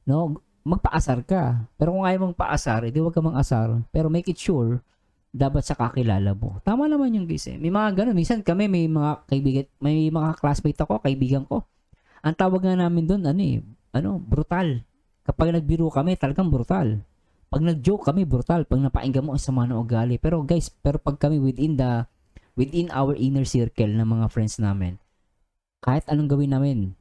no, magpa-asar ka. Pero kung ayaw mong pa-asar, edi huwag ka mang-asar. Pero make it sure, dapat sa kakilala mo. Tama naman yung guys eh. May mga ganun. Minsan kami, may mga kaibigan, may mga classmate ako, kaibigan ko. Ang tawag nga namin dun, brutal. Kapag nagbiro kami, talagang brutal. Pag nag-joke kami, brutal. Pag napainggan mo, ang sama ng ugali. Pero pag kami within our inner circle ng mga friends namin, kahit anong gawin namin,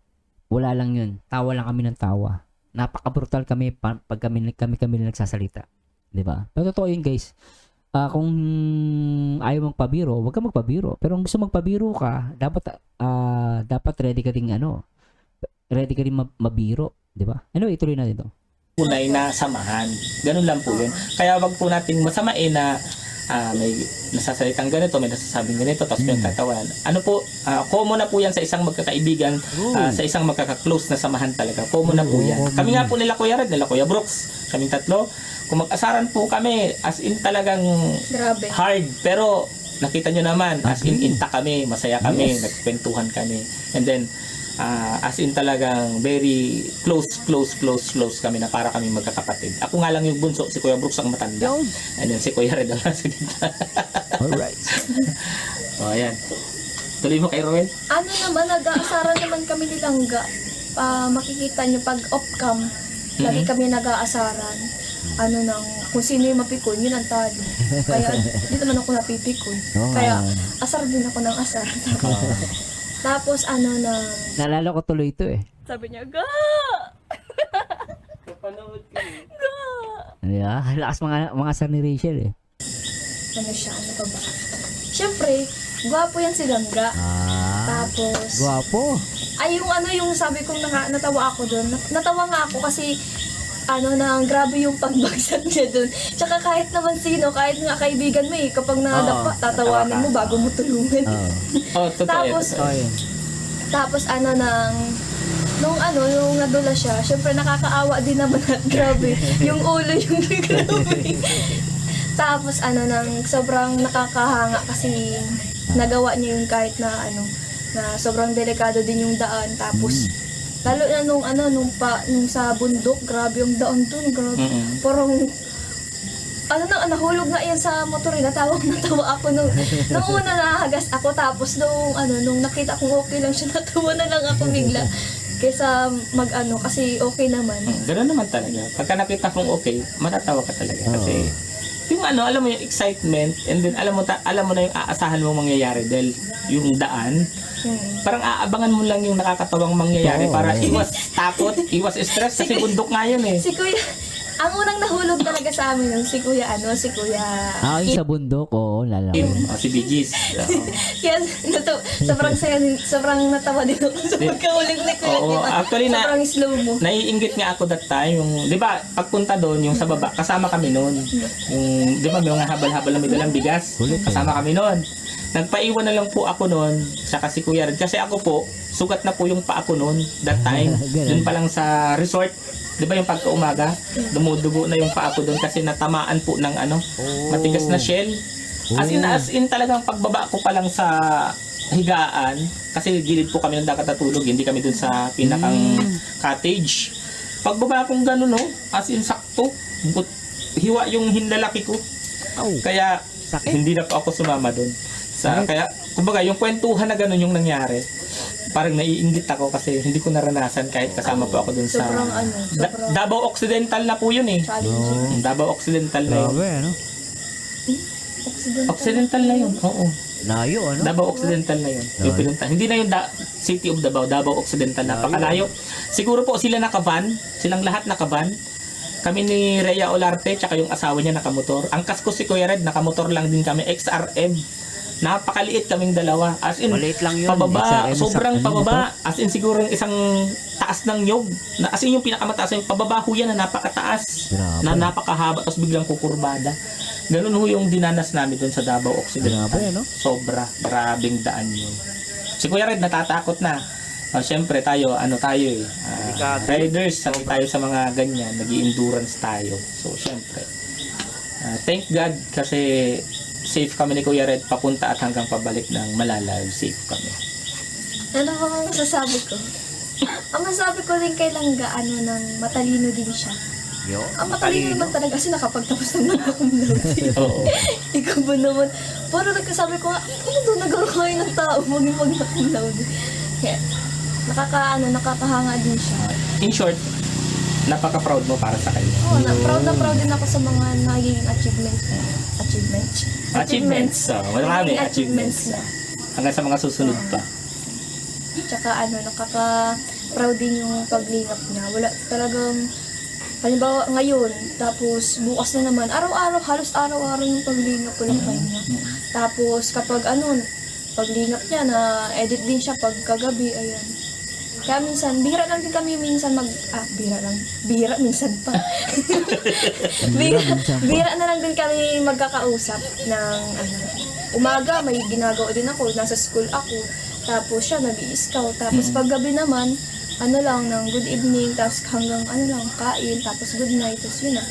wala lang yun. Tawa lang kami ng tawa. Napaka-brutal kami pag kami nagsasalita. 'Di ba? Pero totoo yun, guys. Kung ayaw magpabiro, huwag ka magpabiro. Pero kung gusto magpabiro ka, dapat ready ka ding mabiro, 'di ba? Anyway, ituloy natin 'to. Tunay na samahan. Ganun lang po yun. Kaya wag po nating masamain na may nasasalitang ganito, may nasasabing ganito, tapos pinagtatawanan. Common na po yan sa isang magkakaibigan, sa isang magkaka-close na samahan talaga. Common na po yan. Kami nga po nila Kuya Red, nila Kuya Brooks, kaming tatlo. Kung mag-asaran po kami, as in talagang Grabe. hard, pero nakita nyo naman, as in intact kami, masaya kami, nagkwentuhan kami. And then, as in talagang very close kami na para kami magkakapatid. Ako nga lang yung bunso, si Kuya Brooks ang matanda. And then si Kuya Red ang nasa gitna. Alright. Ayan. Tuloy mo kay Roel. Ano naman, nag-aasaran naman kami ni Langga. Makikita niyo pag off-cam, lagi kami nag-aasaran. Kung sino yung mapikon, yun ang talo. Kaya hindi naman ako napipikon. Kaya asar din ako ng asar. Tapos Naalala ko tuloy ito eh. sabi niya, Ga! Kapanood ko. Yeah, lakas mga asar ni Rachel eh. Ano pa ba? Siyempre, gwapo yan si Langga. Tapos, Guwapo. ay yung sabi kong natawa ako doon. Natawa nga ako kasi grabe yung pagbagsak niya doon. Tsaka kahit naman sino, kahit nga kaibigan mo kapag nadapa, tatawanin mo bago mo tulungan. Totoo Tapos, yan. Tapos nung nadula siya, syempre nakakaawa din naman at grabe, yung ulo yung grabe. Tapos sobrang nakakahanga kasi nagawa niya yung kahit na sobrang delikado din yung daan. Tapos lalo na nung sa bundok, grabe yung daan dun, grabe. Parang nahulog nga yan sa motor, natawa ako nung una nahagas ako, tapos nung nakita kong okay lang siya, natawa na lang ako bigla. Kaysa kasi okay naman. Ganoon naman talaga. Pagka nakita kong okay, matatawa ka talaga. Kasi yung alam mo yung excitement, and then alam mo na yung aasahan mo mangyayari dahil yung daan, parang aabangan mo lang yung nakakatawang mangyayari para iwas takot, iwas stress kasi bundok nga yun eh. Si Kuya, ang unang nahulog talaga sa amin nun, si Kuya Yung sa bundok, lalaman. Si Bee Gees. Kaya sobrang natawa din ako sa pagkahuling ni Kuya. Actually sobrang slow mo. naiinggit nga ako that time, yung, di ba, pagpunta doon, yung sa baba, kasama kami noon. Yung, di ba, may mga habal-habal na may dalang bigas, kasama kami noon. Nagpaiwan na lang po ako noon, saka si Kuya Red, kasi ako po, sugat na po yung pa ako noon, that time, doon pa lang sa resort. Di ba yung pagkaumaga, dumudugo na yung paa ko doon kasi natamaan po ng matigas na shell. As in talagang pagbaba ko pa lang sa higaan, kasi gilid po kami ng dagat natulog, hindi kami doon sa pinakang cottage. Pagbaba kong gano'n, as in sakto, hiwa yung hinlalaki ko. Kaya hindi na po ako sumama doon. Kaya, kumbaga, yung kwentuhan na gano'n yung nangyari. Parang naiinggit ako kasi hindi ko naranasan kahit kasama po ako dun sa Davao Occidental na po yun eh. Challenging. Davao Occidental na yun. Grabe, Occidental na yun, oo. Layo, ano? Davao Occidental na yun. Yung pinunta. Hindi na yung City of Davao, Davao Occidental. Napakalayo. Siguro po sila nakavan, silang lahat nakavan. Kami ni Rhea Olarte, tsaka yung asawa niya nakamotor. Ang kasko si Kuya Red, nakamotor lang din kami, XRM. Napakaliit kaming dalawa. As in, Maliit lang yun. pababa, XRM sobrang sa- pababa. As in, siguro yung isang taas ng nyog. As in, yung pinakamataas, yung pababa ho yan na napakataas. Grabe. Na napakahaba, tapos biglang kukurbada. Ganun ho yung dinanas namin doon sa Davao Occidental. Grabe, no? Sobra. Grabing daan yun. Si Kuya Red, natatakot na. Siyempre tayo, riders, sanay tayo sa mga ganyan, nag-i-endurance tayo. So, siyempre. Thank God kasi safe kami ni Kuya Red papunta at hanggang pabalik ng Malalaw. Safe kami. Ano ba ang masasabi ko? Ang masasabi ko rin kay Langga, nang matalino din siya. Ang matalino naman talaga kasi nakapagtapos ng mga kumlauti. Oo. Ikaw ba naman? Parang nagkasabi ko, ano doon nagkakaroon ng tao maging pag nakumlauti? Kaya, nakakahanga din siya. In short, napaka-proud mo para sa kanya. Oo, na proud din ako sa mga naging achievements. Achievements. So, marami Naging achievements. niya. Hanggang sa mga susunod pa. Tsaka nakaka-proud din yung paglingap niya. Wala talagang, halimbawa ngayon, tapos bukas na naman, araw-araw, halos araw-araw yung paglingap ko lang kanya. Tapos kapag paglingap niya na edit din siya pag kagabi, ayan. Kaya minsan, bihira lang din kami minsan bihira minsan pa. bihira na lang din kami magkakausap ng umaga, may ginagawa din ako, nasa school ako. Tapos siya nag-i-scout. Tapos paggabi naman, ng good evening, tapos hanggang kain, tapos good night, tapos yun na.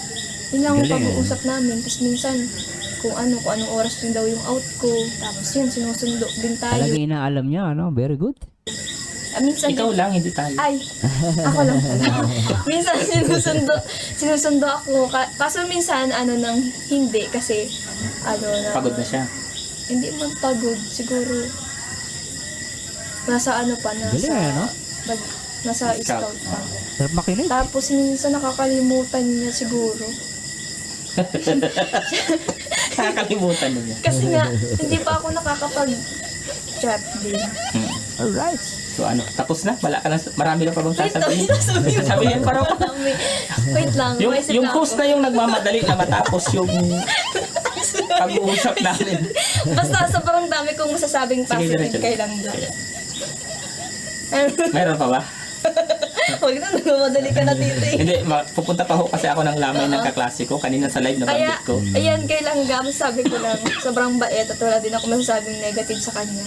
Yun lang ang pag-uusap namin. Tapos minsan, kung anong oras din daw yung out ko. Tapos yun, sinusundo din tayo. Talaga inaalam niya, ano? Very good. Minsan, Ikaw lang, hindi tayo. ay, ako lang pala. Minsan sinusundo ako. Kaso minsan, nang hindi. Kasi, Pagod na siya. hindi man pagod. Siguro, nasa Galing, ano? nasa Scout. scout pa. Sarap makinig. Tapos minsan nakakalimutan niya siguro. Nakakalimutan na niya. Kasi nga, hindi pa ako nakakapag-chat din. Alright. So tapos na? Marami na pa bang sasabihin? Sasabihin Sasabihin pa raw. Wait lang. Yung host na yung nagmamadali na matapos yung pag-uusap namin. Basta sobrang dami kong masasabing Sige, positive diretso. kay Langga. Meron pa ba? Huwag na, nagmamadali ka na dito eh. Hindi, pupunta pa ho kasi ako ng lamay ng kaklase ko. Kanina sa live na Kaya, banggit ko. ayan kay Langga, masasabi ko lang, sobrang bait at wala din ako masasabing negative sa kanya.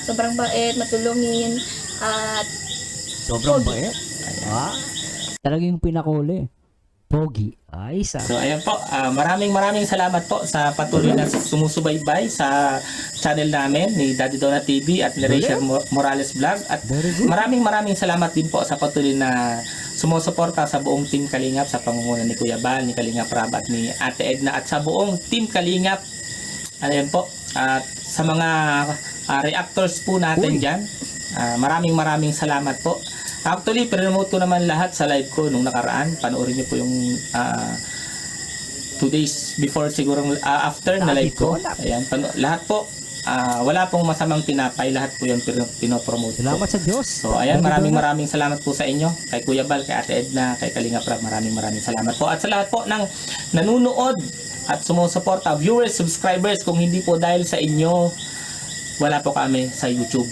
Sobrang bait, matulungin, at Sobrang Pogi. bait. Talaga yung pinakuli. Pogi. Isa. So ayan po, maraming salamat po sa patuloy na sumusubaybay sa channel namin ni Daddy Donut TV at ni Rachel Morales Vlog. At Very good. maraming salamat din po sa patuloy na sumusuporta sa buong Team Kalingap sa pangunguna ni Kuya Bal, ni Kalingap Rab at ni Ate Edna at sa buong Team Kalingap. Ayan po, at sa mga reactors po natin dyan, maraming salamat po. Actually, promote ko naman lahat sa live ko nung nakaraan. Panoorin niyo po yung 2 days before siguro after na live ko. Ayan, lahat po. Wala pong masamang tinapay. Lahat po yung pinopromote ko. Salamat sa Diyos. So, ayan, maraming salamat po sa inyo. Kay Kuya Bal, kay Ate Edna, kay Kalinga Prab, maraming salamat po. At sa lahat po ng nanunood at sumusuporta, viewers, subscribers, kung hindi po dahil sa inyo, wala po kami sa YouTube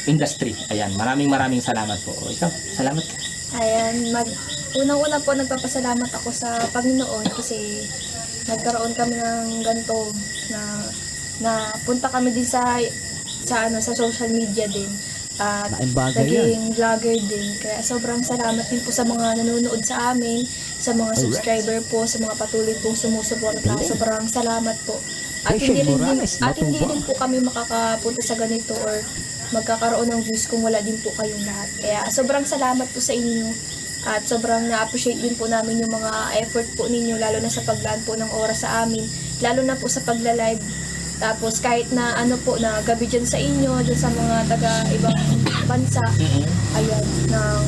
industry. Ayan, maraming salamat po. O, ikaw, salamat ka. ayan, unang-una po nagpapasalamat ako sa Panginoon kasi nagkaroon kami ng ganito na punta kami din sa social media din. At Laking bagay naging vlogger din. Kaya sobrang salamat din po sa mga nanonood sa amin, sa mga subscriber po, sa mga patuloy pong sumusuporta. Sobrang salamat po. At Rachel hindi Morales, hindi Matuba. rin po kami makakapunta sa ganito or magkakaroon ng views kung wala din po kayong lahat. Kaya sobrang salamat po sa inyo. At sobrang na-appreciate din po namin yung mga effort po ninyo, lalo na sa paglaan po ng oras sa amin, lalo na po sa pagla-live. Tapos kahit na na gabi dyan sa inyo, dyan sa mga taga ibang bansa. Ayan, ng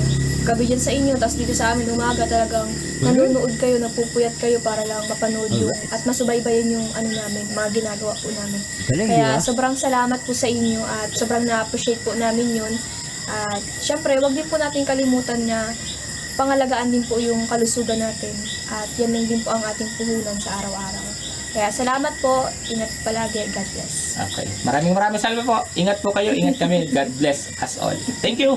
gabi dyan sa inyo, tapos dito sa amin umaga talagang nanonood kayo, nagpupuyat kayo para lang mapanood yung at masubaybayan yung ano namin, mga ginagawa po namin. Galing, Kaya di ba? sobrang salamat po sa inyo at sobrang na-appreciate po namin yun. At syempre, wag din po natin kalimutan na pangalagaan din po yung kalusugan natin at yan lang din po ang ating puhunan sa araw-araw. Kaya salamat po, ingat palagi, God bless. Okay. Maraming salamat po. Ingat po kayo, ingat kami. God bless us all. Thank you.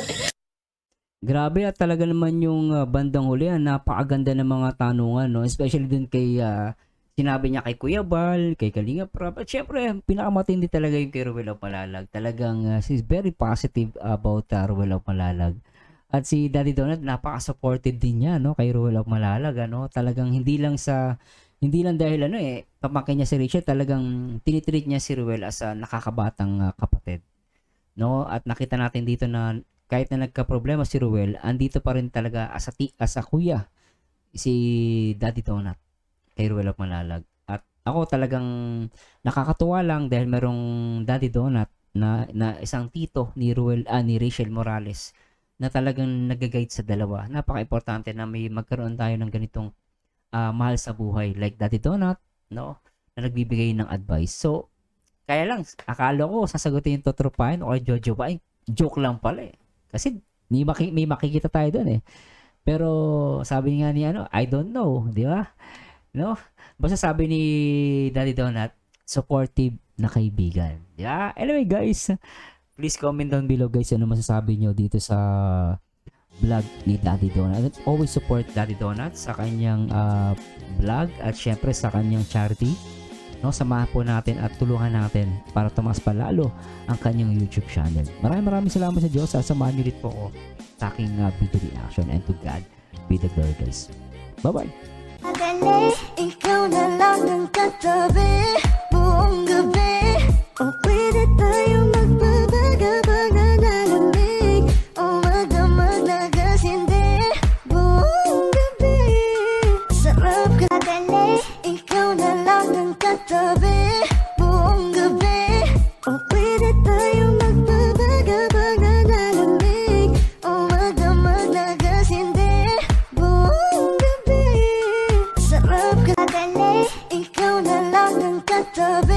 Grabe at talaga naman yung bandang huli, napakaganda ng mga tanungan, no? Especially dun kay sinabi niya kay Kuya Bal, kay Kalinga Prab. At syempre, pinakamatindi talaga yung kay Ruel of Malalag. Talagang she's very positive about Ruel of Malalag. At si Daddy Donut, napaka-supportive din niya, no, kay Ruel of Malalag, ano? Talagang hindi lang dahil pamangkin niya si Rachel, talagang tinitreat niya si Ruel as a nakakabatang kapatid. No? At nakita natin dito na kahit na nagka-problema si Ruel, andito pa rin talaga as a kuya si Daddy Donut kay Ruel of Malalag. At ako talagang nakakatuwa lang dahil merong Daddy Donut na isang tito ni Rachel Morales na talagang nag-guide sa dalawa. Napaka-importante na may magkaroon tayo ng ganitong mahal sa buhay like Daddy Donut, no? Na nagbibigay ng advice. So, kaya lang, akala ko sasagutin yung Totrupain o kay Jojo ba? Joke lang pala eh. Kasi may makikita tayo doon eh. Pero sabi nga ni I don't know, di ba? No? Basta sabi ni Daddy Donut, supportive na kaibigan. Di ba? Anyway guys, please comment down below guys ano masasabi nyo dito sa vlog ni Daddy Donut. And always support Daddy Donut sa kanyang vlog at syempre sa kanyang charity. No, samahan po natin at tulungan natin para tumaas pa lalo ang kanyang YouTube channel. Maraming salamat sa Diyos at samahan niyo ulit po ako sa aking video reaction, and to God be the glory guys. Bye-bye! Ikaw na lang ang katabi buong gabi. O pwede tayo magpapagabang na lalamig. O magdamag na gasindi buong gabi. Sarap ka dali. Ikaw na lang ang katabi buong gabi. O pwede tayo magpapagabang na lalamig. O magdamag na gasindi buong gabi. Sarap ka dali. Ikaw na lang ang katabi.